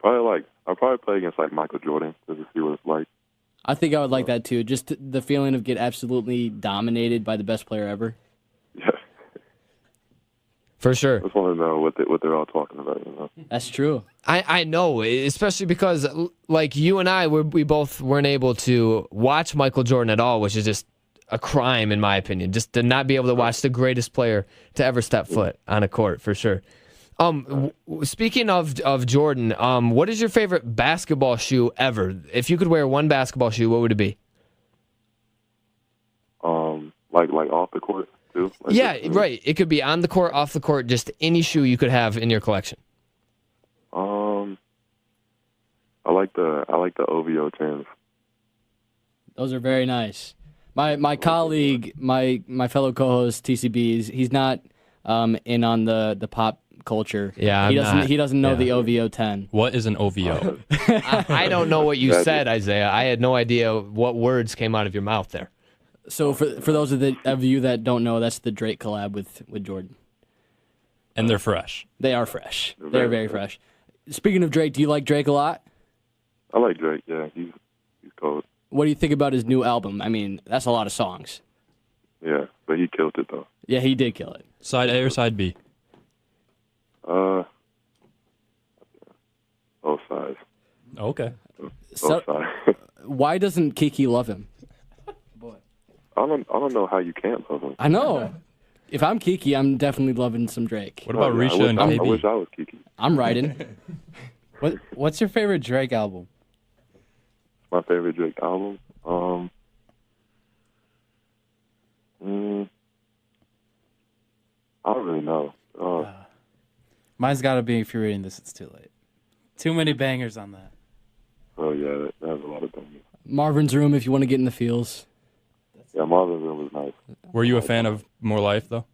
[SPEAKER 4] I'll probably play against like Michael Jordan just to see what it's like.
[SPEAKER 3] I think I would like that too. Just the feeling of get absolutely dominated by the best player ever.
[SPEAKER 4] Yeah.
[SPEAKER 2] For sure.
[SPEAKER 4] I just want to know what they're all talking about. You know.
[SPEAKER 3] That's true.
[SPEAKER 2] I know, especially because like you and I, we both weren't able to watch Michael Jordan at all, which is just a crime in my opinion. Just to not be able to watch the greatest player to ever step foot on a court, for sure. Speaking of Jordan, what is your favorite basketball shoe ever? If you could wear one basketball shoe, what would it be?
[SPEAKER 4] Like off the court too. Like
[SPEAKER 2] yeah, right. It could be on the court, off the court, just any shoe you could have in your collection.
[SPEAKER 4] I like the OVO 10s.
[SPEAKER 3] Those are very nice. My colleague, my fellow co-host TCB, he's not in on the pop culture.
[SPEAKER 2] Yeah,
[SPEAKER 3] he doesn't know the OVO 10.
[SPEAKER 1] What is an OVO?
[SPEAKER 2] I don't know what you said, Isaiah. I had no idea what words came out of your mouth there.
[SPEAKER 3] So for those of you that don't know, that's the Drake collab with Jordan.
[SPEAKER 1] And they're fresh.
[SPEAKER 3] They are fresh. They're very fresh. Speaking of Drake, do you like Drake a lot?
[SPEAKER 4] I like Drake. Yeah, he's cold.
[SPEAKER 3] What do you think about his new album? I mean, that's a lot of songs.
[SPEAKER 4] Yeah, but he killed it though.
[SPEAKER 3] Yeah, he did kill it.
[SPEAKER 1] Side A or side B?
[SPEAKER 4] Both sides.
[SPEAKER 1] Okay.
[SPEAKER 3] So, why doesn't Kiki love him?
[SPEAKER 4] I don't know how you can't love him.
[SPEAKER 3] I know. If I'm Kiki, I'm definitely loving some Drake.
[SPEAKER 1] What about Risha and KB?
[SPEAKER 4] I wish I was Kiki.
[SPEAKER 3] I'm writing.
[SPEAKER 5] What's your favorite Drake album?
[SPEAKER 4] My favorite Drake album? I don't really know.
[SPEAKER 5] Mine's got to be If You're Reading This, It's Too Late. Too many bangers on that.
[SPEAKER 4] Oh, yeah, that has a lot of bangers.
[SPEAKER 3] Marvin's Room, if you want to get in the feels.
[SPEAKER 4] Yeah, Marvin's Room was nice.
[SPEAKER 1] Were you a fan of More Life, though?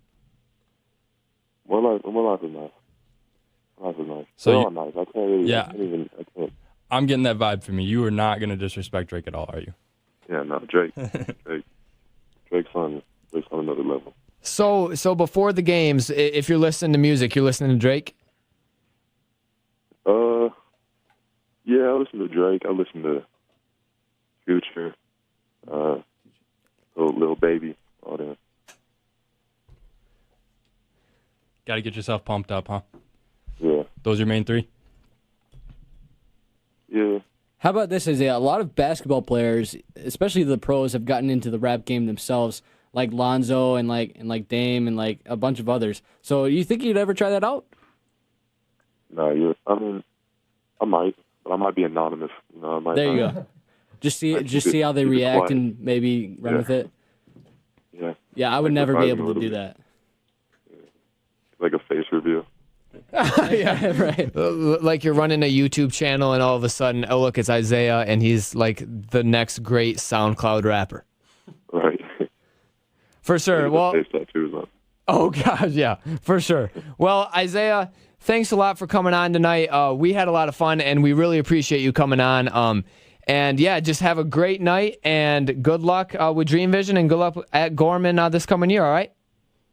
[SPEAKER 4] More Life is nice. Life is nice.
[SPEAKER 1] So
[SPEAKER 4] they're all nice. I can't really,
[SPEAKER 1] yeah.
[SPEAKER 4] I can't.
[SPEAKER 1] I'm getting that vibe from you. You are not going to disrespect Drake at all, are you?
[SPEAKER 4] Yeah, no, Drake's on another level.
[SPEAKER 2] So before the games, if you're listening to music, you're listening to Drake?
[SPEAKER 4] Yeah, I listen to Drake. I listen to Future, Lil Baby, all that.
[SPEAKER 1] Got to get yourself pumped up, huh?
[SPEAKER 4] Yeah.
[SPEAKER 1] Those are your main three?
[SPEAKER 4] Yeah.
[SPEAKER 3] How about this, Isaiah? A lot of basketball players, especially the pros, have gotten into the rap game themselves, like Lonzo and like Dame and like a bunch of others. So you think you'd ever try that out?
[SPEAKER 4] No, I might, but I might be anonymous. You know, I might.
[SPEAKER 3] There you go. Just see how they react and maybe run with it.
[SPEAKER 4] Yeah.
[SPEAKER 3] Yeah, I would never be able to do that.
[SPEAKER 4] Like a face reveal.
[SPEAKER 3] Yeah, right.
[SPEAKER 2] Like you're running a YouTube channel and all of a sudden, oh look, it's Isaiah and he's like the next great SoundCloud rapper.
[SPEAKER 4] Right.
[SPEAKER 2] For sure. Well,
[SPEAKER 4] face tattoos on.
[SPEAKER 2] Oh gosh, yeah, for sure. Well, Isaiah, thanks a lot for coming on tonight. We had a lot of fun and we really appreciate you coming on. And yeah, just have a great night and good luck with Dream Vision and good luck at Gorman this coming year, all right?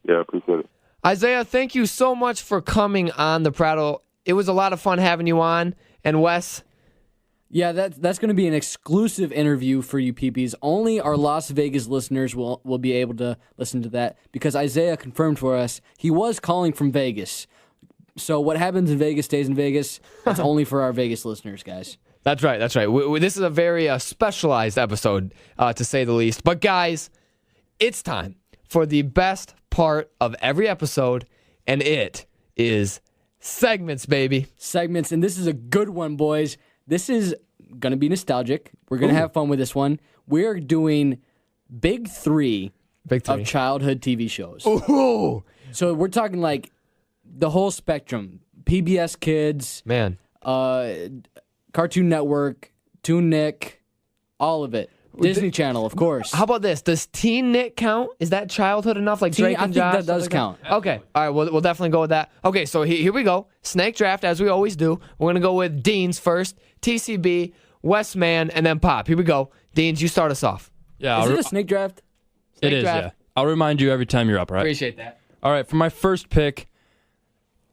[SPEAKER 4] Yeah, I appreciate it.
[SPEAKER 2] Isaiah, thank you so much for coming on the Prattle. It was a lot of fun having you on. And Wes?
[SPEAKER 3] Yeah, that's going to be an exclusive interview for you peepees. Only our Las Vegas listeners will be able to listen to that because Isaiah confirmed for us he was calling from Vegas. So what happens in Vegas stays in Vegas. That's only for our Vegas listeners, guys.
[SPEAKER 2] That's right. That's right. This is a very specialized episode, to say the least. But guys, it's time for the best part of every episode, and it is segments, baby.
[SPEAKER 3] Segments, and this is a good one, boys. This is going to be nostalgic. We're going to have fun with this one. We're doing Big Three of childhood TV shows.
[SPEAKER 2] Ooh.
[SPEAKER 3] So we're talking like the whole spectrum. PBS Kids.
[SPEAKER 2] Man.
[SPEAKER 3] Cartoon Network, Toon Nick, all of it. Disney Channel, of course.
[SPEAKER 2] How about this? Does Teen Nick count? Is that childhood enough? Like Drake and Josh?
[SPEAKER 3] I think that does count.
[SPEAKER 2] Okay. All right. We'll definitely go with that. Okay. So here we go. Snake draft, as we always do. We're going to go with Deans first, TCB, Westman, and then Pop. Here we go. Deans, you start us off.
[SPEAKER 1] Yeah,
[SPEAKER 3] Is it a snake draft?
[SPEAKER 1] It is, yeah. I'll remind you every time you're up, right?
[SPEAKER 2] Appreciate that.
[SPEAKER 1] All right, for my first pick,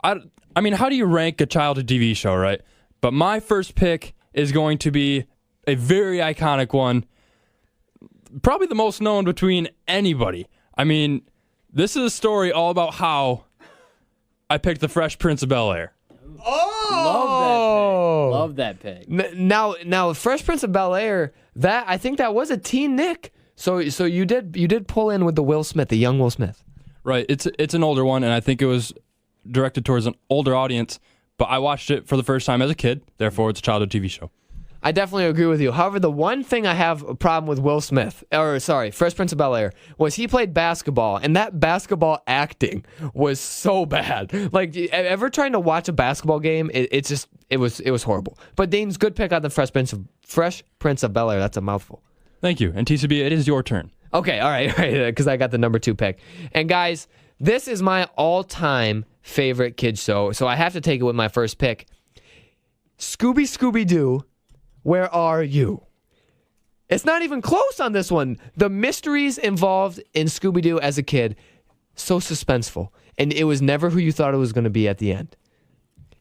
[SPEAKER 1] I mean, how do you rank a childhood TV show, right? But my first pick is going to be a very iconic one, probably the most known between anybody. I mean, this is a story all about how I picked the Fresh Prince of Bel-Air.
[SPEAKER 3] Oh! Love that pick.
[SPEAKER 2] Now, Fresh Prince of Bel-Air, I think that was a Teen Nick. So you did pull in with the Will Smith, the young Will Smith.
[SPEAKER 1] Right. It's an older one, and I think it was directed towards an older audience, but I watched it for the first time as a kid, therefore it's a childhood TV show.
[SPEAKER 2] I definitely agree with you. However, the one thing I have a problem with Fresh Prince of Bel-Air, was he played basketball, and that basketball acting was so bad. Like, ever trying to watch a basketball game, it was horrible. But Dane's good pick on the Fresh Prince of Bel-Air. That's a mouthful.
[SPEAKER 1] Thank you. And TCB, it is your turn.
[SPEAKER 2] Okay, all right, because I got the number 2 pick. And guys, this is my all-time favorite kids show, so I have to take it with my first pick. Scooby-Doo, where are you? It's not even close on this one. The mysteries involved in Scooby-Doo as a kid, so suspenseful. And it was never who you thought it was going to be at the end.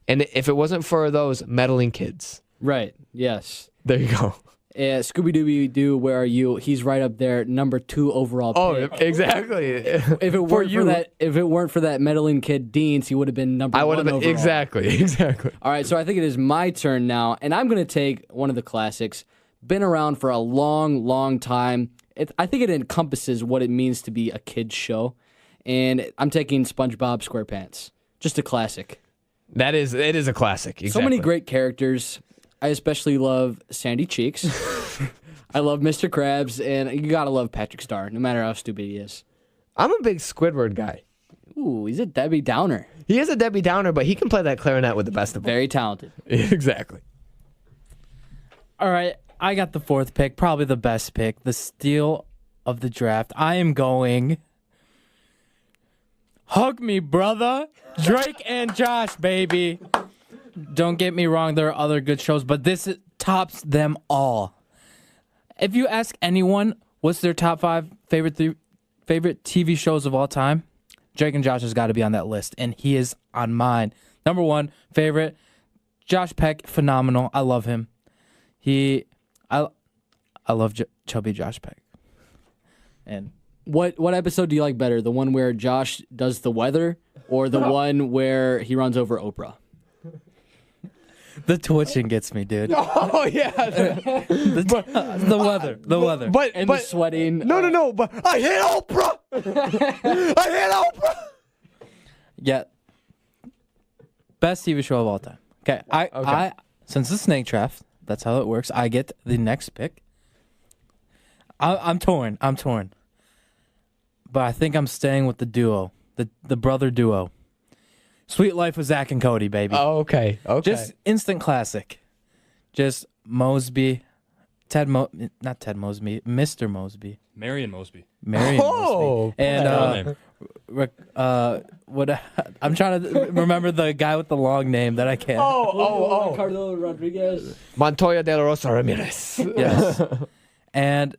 [SPEAKER 2] And if it wasn't for those meddling kids.
[SPEAKER 3] Right, yes.
[SPEAKER 2] There you go.
[SPEAKER 3] Scooby-Doo, where are you? He's right up there, number 2 overall pick.
[SPEAKER 2] Oh, exactly.
[SPEAKER 3] If it weren't for that meddling kid Deans, he would have been number 1 overall.
[SPEAKER 2] Exactly.
[SPEAKER 3] All right, so I think it is my turn now, and I'm going to take one of the classics. Been around for a long, long time. I think it encompasses what it means to be a kid's show, and I'm taking SpongeBob SquarePants. Just a classic.
[SPEAKER 2] It is a classic. Exactly.
[SPEAKER 3] So many great characters. I especially love Sandy Cheeks. I love Mr. Krabs, and you gotta love Patrick Star, no matter how stupid he is.
[SPEAKER 2] I'm a big Squidward guy.
[SPEAKER 3] Ooh, he's a Debbie Downer.
[SPEAKER 2] He is a Debbie Downer, but he can play that clarinet with the best of them.
[SPEAKER 3] Very talented.
[SPEAKER 2] Exactly.
[SPEAKER 5] All right, I got the 4th pick, probably the best pick, the steal of the draft. I am going Hug Me, Brother, Drake and Josh, baby. Don't get me wrong, there are other good shows, but this tops them all. If you ask anyone what's their top 5 favorite TV shows of all time, Drake and Josh has got to be on that list, and he is on mine. Number 1 favorite, Josh Peck, phenomenal. I love him. I love chubby Josh Peck. And
[SPEAKER 3] what episode do you like better? The one where Josh does the weather, or the one where he runs over Oprah?
[SPEAKER 5] The twitching gets me, dude.
[SPEAKER 2] Oh yeah,
[SPEAKER 5] the weather,
[SPEAKER 2] but
[SPEAKER 3] the sweating.
[SPEAKER 2] No. But I hate Oprah. I hate Oprah.
[SPEAKER 5] Yeah, best TV show of all time. Okay, I since it's snake draft, that's how it works. I get the next pick. I'm torn, but I think I'm staying with the duo, the brother duo. Sweet Life of Zach and Cody, baby.
[SPEAKER 2] Oh, okay.
[SPEAKER 5] Just instant classic. Just Mosby, not Ted Mosby, Mr. Mosby.
[SPEAKER 1] Marion Mosby.
[SPEAKER 5] Mosby. And I'm trying to remember the guy with the long name that I can't.
[SPEAKER 3] Ricardo Rodriguez.
[SPEAKER 2] Montoya de la Rosa Ramirez.
[SPEAKER 5] Yes. And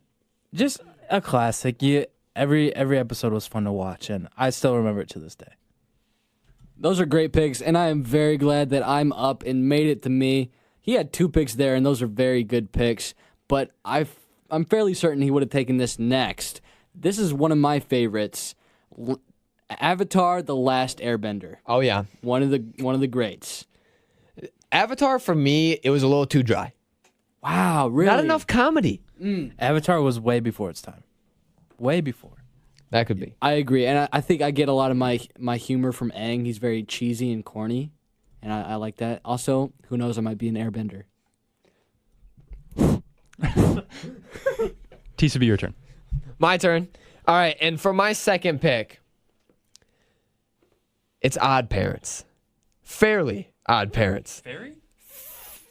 [SPEAKER 5] just a classic. Every episode was fun to watch, and I still remember it to this day.
[SPEAKER 3] Those are great picks, and I am very glad that I'm up and made it to me. He had 2 picks there, and those are very good picks, but I'm fairly certain he would have taken this next. This is one of my favorites. Avatar: The Last Airbender.
[SPEAKER 2] Oh yeah,
[SPEAKER 3] one of the greats.
[SPEAKER 2] Avatar for me, it was a little too dry.
[SPEAKER 3] Wow, really?
[SPEAKER 2] Not enough comedy.
[SPEAKER 5] Avatar was way before its time. Way before.
[SPEAKER 2] That could be.
[SPEAKER 3] I agree, and I think I get a lot of my humor from Aang. He's very cheesy and corny, and I like that. Also, who knows? I might be an airbender.
[SPEAKER 1] TCB, your turn.
[SPEAKER 2] My turn. All right, and for my second pick, it's Odd Parents. Fairly Odd Parents.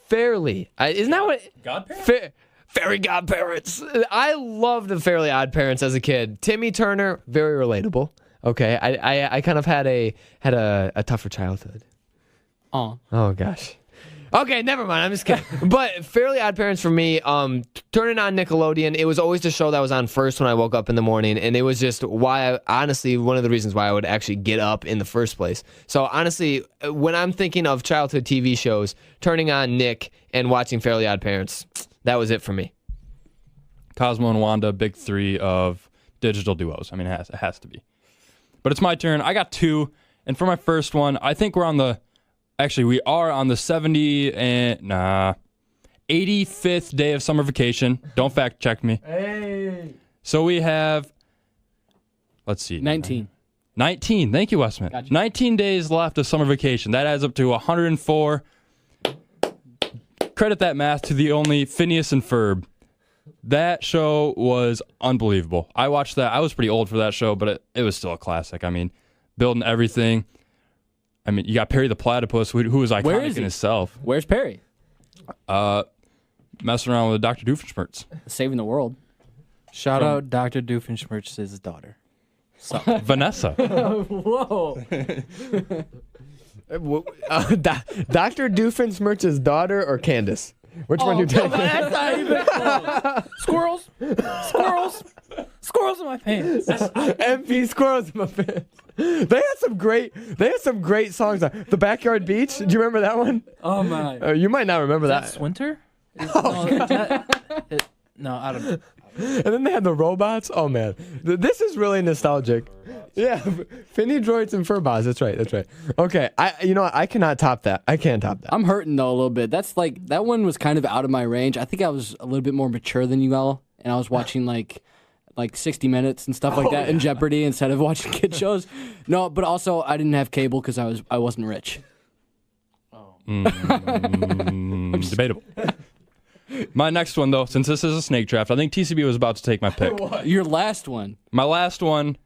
[SPEAKER 2] Fairly. Isn't that what?
[SPEAKER 1] Godparents?
[SPEAKER 2] Fairy Godparents. I loved the Fairly Odd Parents as a kid. Timmy Turner, very relatable. Okay, I kind of had a tougher childhood.
[SPEAKER 3] Oh
[SPEAKER 2] gosh. Okay, never mind. I'm just kidding. But Fairly Odd Parents for me, turning on Nickelodeon, it was always the show that was on first when I woke up in the morning, and it was just honestly, one of the reasons why I would actually get up in the first place. So honestly, when I'm thinking of childhood TV shows, turning on Nick and watching Fairly Odd Parents, that was it for me.
[SPEAKER 1] Cosmo and Wanda, big three of digital duos. I mean, it has to be. But it's my turn. I got two, and for my first one, I think we are on the 85th day of summer vacation. Don't fact check me.
[SPEAKER 2] Hey.
[SPEAKER 1] So we have, let's see.
[SPEAKER 3] 19.
[SPEAKER 1] 19. Thank you, Westman.
[SPEAKER 3] Gotcha.
[SPEAKER 1] 19 days left of summer vacation. That adds up to 104. Credit that math to the only Phineas and Ferb. That show was unbelievable. I watched that. I was pretty old for that show, but it was still a classic. I mean, building everything. I mean, you got Perry the Platypus, who was iconic in himself.
[SPEAKER 3] Where's Perry?
[SPEAKER 1] Messing around with Dr. Doofenshmirtz.
[SPEAKER 3] Saving the world.
[SPEAKER 5] Shout out Dr. Doofenshmirtz's daughter.
[SPEAKER 1] Vanessa.
[SPEAKER 3] Whoa.
[SPEAKER 2] Dr. Doofenshmirtz's daughter or Candace? Which one you taking?
[SPEAKER 5] That's not even close. Squirrels in my pants.
[SPEAKER 2] MP squirrels in my pants. They had some great songs. The Backyard Beach. Do you remember that one?
[SPEAKER 5] Oh my.
[SPEAKER 2] You might not remember that.
[SPEAKER 5] Swinter? No, I don't know.
[SPEAKER 2] And then they had the robots. Oh man, this is really nostalgic. Yeah, Finny Droids and Furbots. That's right. Okay, I cannot top that. I can't top that.
[SPEAKER 3] I'm hurting though a little bit. That's like that one was kind of out of my range. I think I was a little bit more mature than you all, and I was watching like 60 Minutes and stuff like that in Jeopardy instead of watching kid shows. No, but also I didn't have cable because I wasn't rich.
[SPEAKER 1] Debatable. My next one, though, since this is a snake draft, I think TCB was about to take my pick.
[SPEAKER 3] Your last one.
[SPEAKER 1] My last one,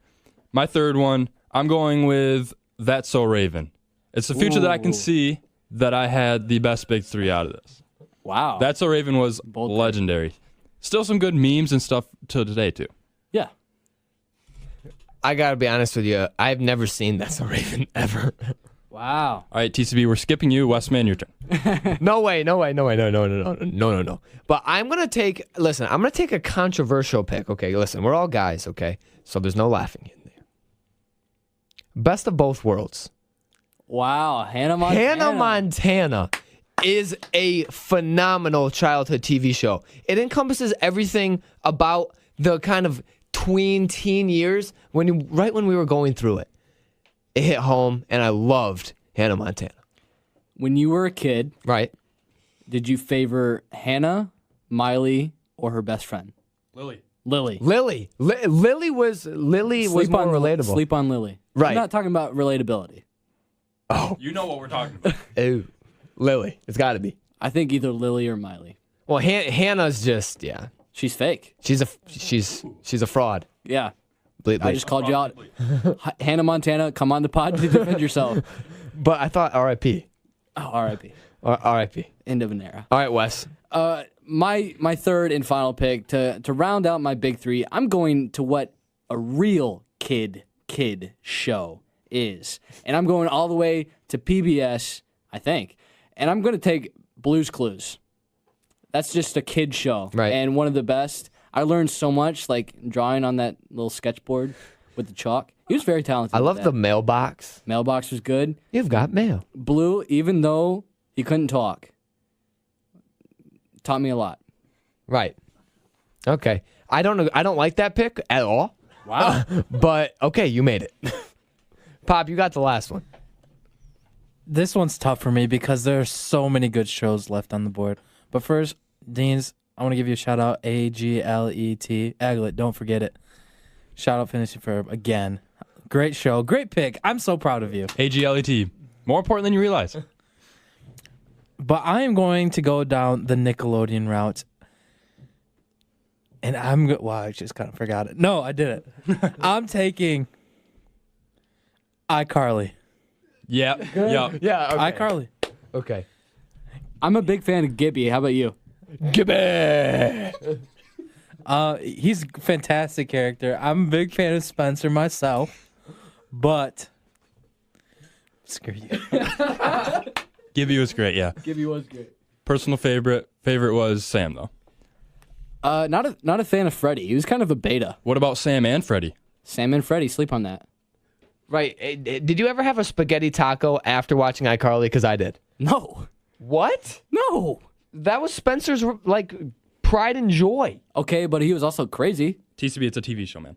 [SPEAKER 1] my third one, I'm going with That's So Raven. It's the future that I can see that I had the best big three out of this.
[SPEAKER 3] Wow.
[SPEAKER 1] That's So Raven was legendary. Still some good memes and stuff to today, too.
[SPEAKER 3] Yeah.
[SPEAKER 2] I gotta be honest with you. I've never seen That's So Raven ever.
[SPEAKER 3] Wow.
[SPEAKER 1] All right, TCB, we're skipping you. Westman, your turn.
[SPEAKER 2] No way. But I'm gonna take a controversial pick. Okay, listen, we're all guys. Okay, so there's no laughing in there. Best of Both Worlds.
[SPEAKER 3] Wow, Hannah
[SPEAKER 2] Montana is a phenomenal childhood TV show. It encompasses everything about the kind of teen years right when we were going through it. It hit home, and I loved Hannah Montana.
[SPEAKER 3] When you were a kid,
[SPEAKER 2] right?
[SPEAKER 3] Did you favor Hannah, Miley, or her best friend?
[SPEAKER 1] Lily.
[SPEAKER 2] Lily was more relatable.
[SPEAKER 3] Sleep on Lily.
[SPEAKER 2] Right.
[SPEAKER 3] I'm not talking about relatability.
[SPEAKER 1] Oh, you know what we're talking about.
[SPEAKER 2] Ooh, Lily. It's got to be.
[SPEAKER 3] I think either Lily or Miley.
[SPEAKER 2] Well, Hannah's just
[SPEAKER 3] She's fake.
[SPEAKER 2] She's a fraud.
[SPEAKER 3] Yeah.
[SPEAKER 2] Bleep.
[SPEAKER 3] I just called you out. Hannah Montana, come on the pod to defend yourself.
[SPEAKER 2] But I thought R.I.P.
[SPEAKER 3] Oh, R.I.P.
[SPEAKER 2] R.I.P.
[SPEAKER 3] End of an era.
[SPEAKER 2] All right, Wes.
[SPEAKER 3] My third and final pick to round out my big three. I'm going to what a real kid show is, and I'm going all the way to PBS, I think, and I'm going to take Blue's Clues. That's just a kid show,
[SPEAKER 2] right? And
[SPEAKER 3] one of the best. I learned so much, like drawing on that little sketchboard with the chalk. He was very talented.
[SPEAKER 2] I love the mailbox.
[SPEAKER 3] Mailbox was good.
[SPEAKER 2] You've got mail.
[SPEAKER 3] Blue, even though he couldn't talk, taught me a lot.
[SPEAKER 2] Right. Okay. I don't like that pick at all.
[SPEAKER 3] Wow.
[SPEAKER 2] But okay, you made it. Pop, you got the last one.
[SPEAKER 5] This one's tough for me because there are so many good shows left on the board. But first, Deans, I want to give you a shout out. AGLET. Aglet, don't forget it. Shout out Finishing Verb again. Great show. Great pick. I'm so proud of you.
[SPEAKER 1] AGLET. More important than you realize.
[SPEAKER 5] But I am going to go down the Nickelodeon route. And wow, I just kind of forgot it. No, I didn't. I'm taking iCarly.
[SPEAKER 1] Yeah.
[SPEAKER 2] Yeah. Okay.
[SPEAKER 5] iCarly.
[SPEAKER 2] Okay.
[SPEAKER 3] I'm a big fan of Gibby. How about you?
[SPEAKER 2] Gibby.
[SPEAKER 5] He's a fantastic character. I'm a big fan of Spencer myself, but screw you.
[SPEAKER 1] Gibby was great, yeah.
[SPEAKER 3] Gibby was great.
[SPEAKER 1] Personal favorite was Sam, though.
[SPEAKER 3] Not a fan of Freddy. He was kind of a beta.
[SPEAKER 1] What about Sam and Freddy?
[SPEAKER 3] Sam and Freddy, sleep on that.
[SPEAKER 2] Right. Did you ever have a spaghetti taco after watching iCarly? Because I did.
[SPEAKER 3] No.
[SPEAKER 2] What?
[SPEAKER 3] No.
[SPEAKER 2] That was Spencer's, pride and joy.
[SPEAKER 3] Okay, but he was also crazy.
[SPEAKER 1] TCB, it's a TV show, man.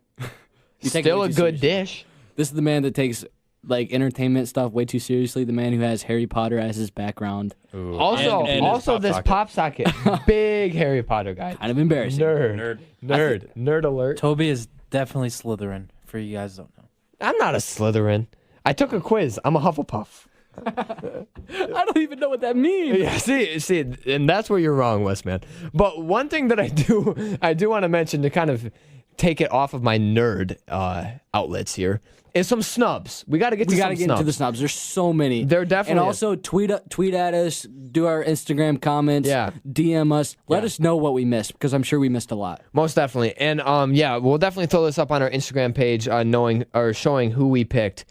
[SPEAKER 2] Still a good dish.
[SPEAKER 3] This is the man that takes entertainment stuff way too seriously. The man who has Harry Potter as his background.
[SPEAKER 1] Ooh.
[SPEAKER 2] Also, this pop socket, big Harry Potter guy.
[SPEAKER 3] Kind of embarrassing.
[SPEAKER 2] Nerd alert.
[SPEAKER 5] Toby is definitely Slytherin. For you guys don't know.
[SPEAKER 2] I'm not a Slytherin. I took a quiz. I'm a Hufflepuff.
[SPEAKER 3] I don't even know what that means.
[SPEAKER 2] Yeah, see, and that's where you're wrong, Wes, man. But one thing that I do want to mention to kind of take it off of my nerd outlets here is some snubs. We got to get
[SPEAKER 3] into the snubs. There's so many.
[SPEAKER 2] There definitely
[SPEAKER 3] and also tweet at us, do our Instagram comments, DM us. Let us know what we missed because I'm sure we missed a lot.
[SPEAKER 2] Most definitely. And we'll definitely throw this up on our Instagram page, showing who we picked.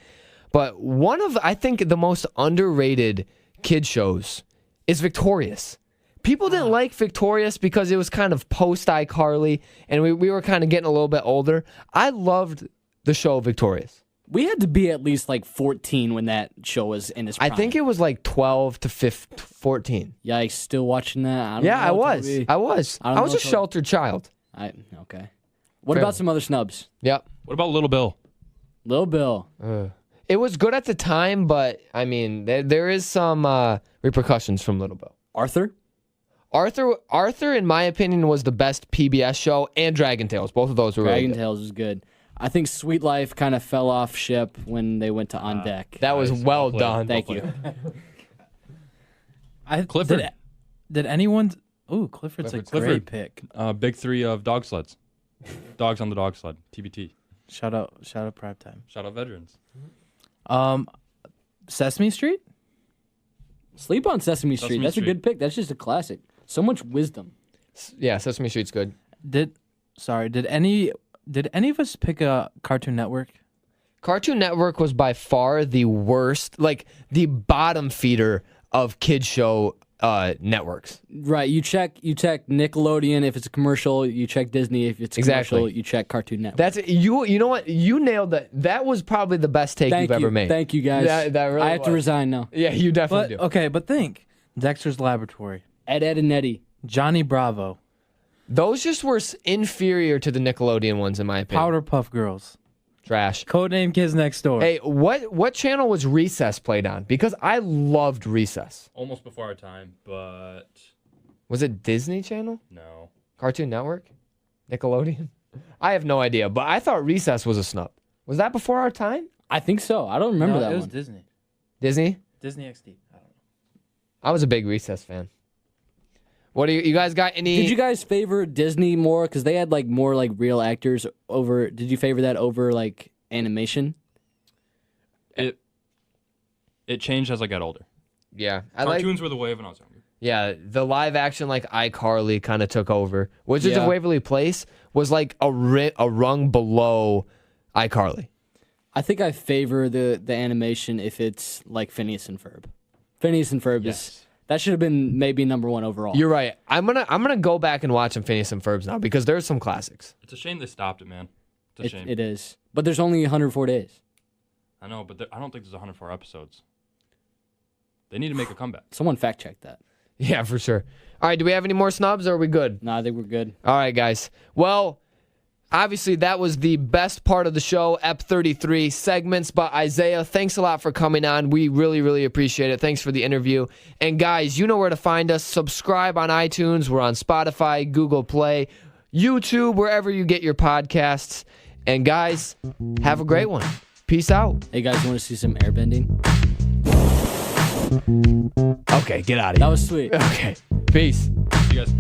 [SPEAKER 2] But one of, I think, the most underrated kid shows is Victorious. People didn't like Victorious because it was kind of post-iCarly, and we were kind of getting a little bit older. I loved the show Victorious.
[SPEAKER 3] We had to be at least 14 when that show was in its prime.
[SPEAKER 2] I think it was 12 to 14.
[SPEAKER 3] Yikes, still watching that?
[SPEAKER 2] I was. I was a sheltered child.
[SPEAKER 3] Okay. What about some other snubs?
[SPEAKER 2] Yep.
[SPEAKER 1] What about Little Bill?
[SPEAKER 3] Little Bill.
[SPEAKER 2] It was good at the time, but, I mean, there is some repercussions from Little Bill.
[SPEAKER 3] Arthur,
[SPEAKER 2] in my opinion, was the best PBS show, and Dragon Tales. Both of those were really good.
[SPEAKER 3] Dragon Tales was good. I think Sweet Life kind of fell off ship when they went to On Deck.
[SPEAKER 2] That was well done.
[SPEAKER 3] Thank you.
[SPEAKER 1] Clifford.
[SPEAKER 5] Did anyone... Ooh, Clifford's a great pick.
[SPEAKER 1] Big three of dog sleds. Dogs on the dog sled. TBT.
[SPEAKER 5] Shout out Primetime.
[SPEAKER 1] Shout out veterans.
[SPEAKER 5] Sesame Street?
[SPEAKER 3] Sleep on Sesame Street. That's a good pick. That's just a classic. So much wisdom.
[SPEAKER 2] Yeah, Sesame Street's good.
[SPEAKER 5] Did any of us pick a Cartoon Network?
[SPEAKER 2] Cartoon Network was by far the worst, the bottom feeder of kid show networks.
[SPEAKER 3] Right. You check Nickelodeon if it's a commercial. You check Disney if it's a commercial. You check Cartoon Network.
[SPEAKER 2] That's you know what? You nailed that. That was probably the best take you've ever made.
[SPEAKER 3] Thank you, guys.
[SPEAKER 2] That really
[SPEAKER 3] I have to resign now.
[SPEAKER 2] Yeah, you definitely do.
[SPEAKER 5] Okay, but think. Dexter's Laboratory.
[SPEAKER 3] Ed, and Eddie.
[SPEAKER 5] Johnny Bravo.
[SPEAKER 2] Those just were inferior to the Nickelodeon ones, in my opinion.
[SPEAKER 5] Powderpuff Girls.
[SPEAKER 2] Trash.
[SPEAKER 5] Codename Kids Next Door.
[SPEAKER 2] Hey, what channel was Recess played on? Because I loved Recess.
[SPEAKER 1] Almost before our time, but...
[SPEAKER 2] Was it Disney Channel?
[SPEAKER 1] No.
[SPEAKER 2] Cartoon Network? Nickelodeon? I have no idea, but I thought Recess was a snub. Was that before our time?
[SPEAKER 3] I think so. I don't remember that
[SPEAKER 5] it was
[SPEAKER 3] one.
[SPEAKER 5] Disney.
[SPEAKER 2] Disney?
[SPEAKER 5] Disney XD. I don't know.
[SPEAKER 2] I was a big Recess fan. What do you guys got any?
[SPEAKER 3] Did you guys favor Disney more because they had more real actors over? Did you favor that over animation?
[SPEAKER 1] It changed as I got older.
[SPEAKER 2] Yeah,
[SPEAKER 1] Cartoons were the wave when I was younger.
[SPEAKER 2] Yeah, the live action iCarly kind of took over. Wizards of Waverly Place was a rung below iCarly.
[SPEAKER 3] I think I favor the animation if it's like Phineas and Ferb. Phineas and Ferb is. That should have been maybe number one overall.
[SPEAKER 2] You're right. I'm gonna go back and watch some Phineas and Ferbs now because there's some classics.
[SPEAKER 1] It's a shame they stopped it, man. It's a shame.
[SPEAKER 3] It is. But there's only 104 days.
[SPEAKER 1] I know, but I don't think there's 104 episodes. They need to make a comeback.
[SPEAKER 3] Someone fact check that.
[SPEAKER 2] Yeah, for sure. All right, do we have any more snubs or are we good?
[SPEAKER 3] No, I think we're good.
[SPEAKER 2] All right, guys. Well, obviously, that was the best part of the show, EP 33 segments. But Isaiah, thanks a lot for coming on. We really, really appreciate it. Thanks for the interview. And guys, you know where to find us. Subscribe on iTunes. We're on Spotify, Google Play, YouTube, wherever you get your podcasts. And guys, have a great one. Peace out.
[SPEAKER 3] Hey guys, you want to see some airbending?
[SPEAKER 2] Okay, get out of here.
[SPEAKER 3] That was sweet.
[SPEAKER 2] Okay, peace.
[SPEAKER 1] You guys.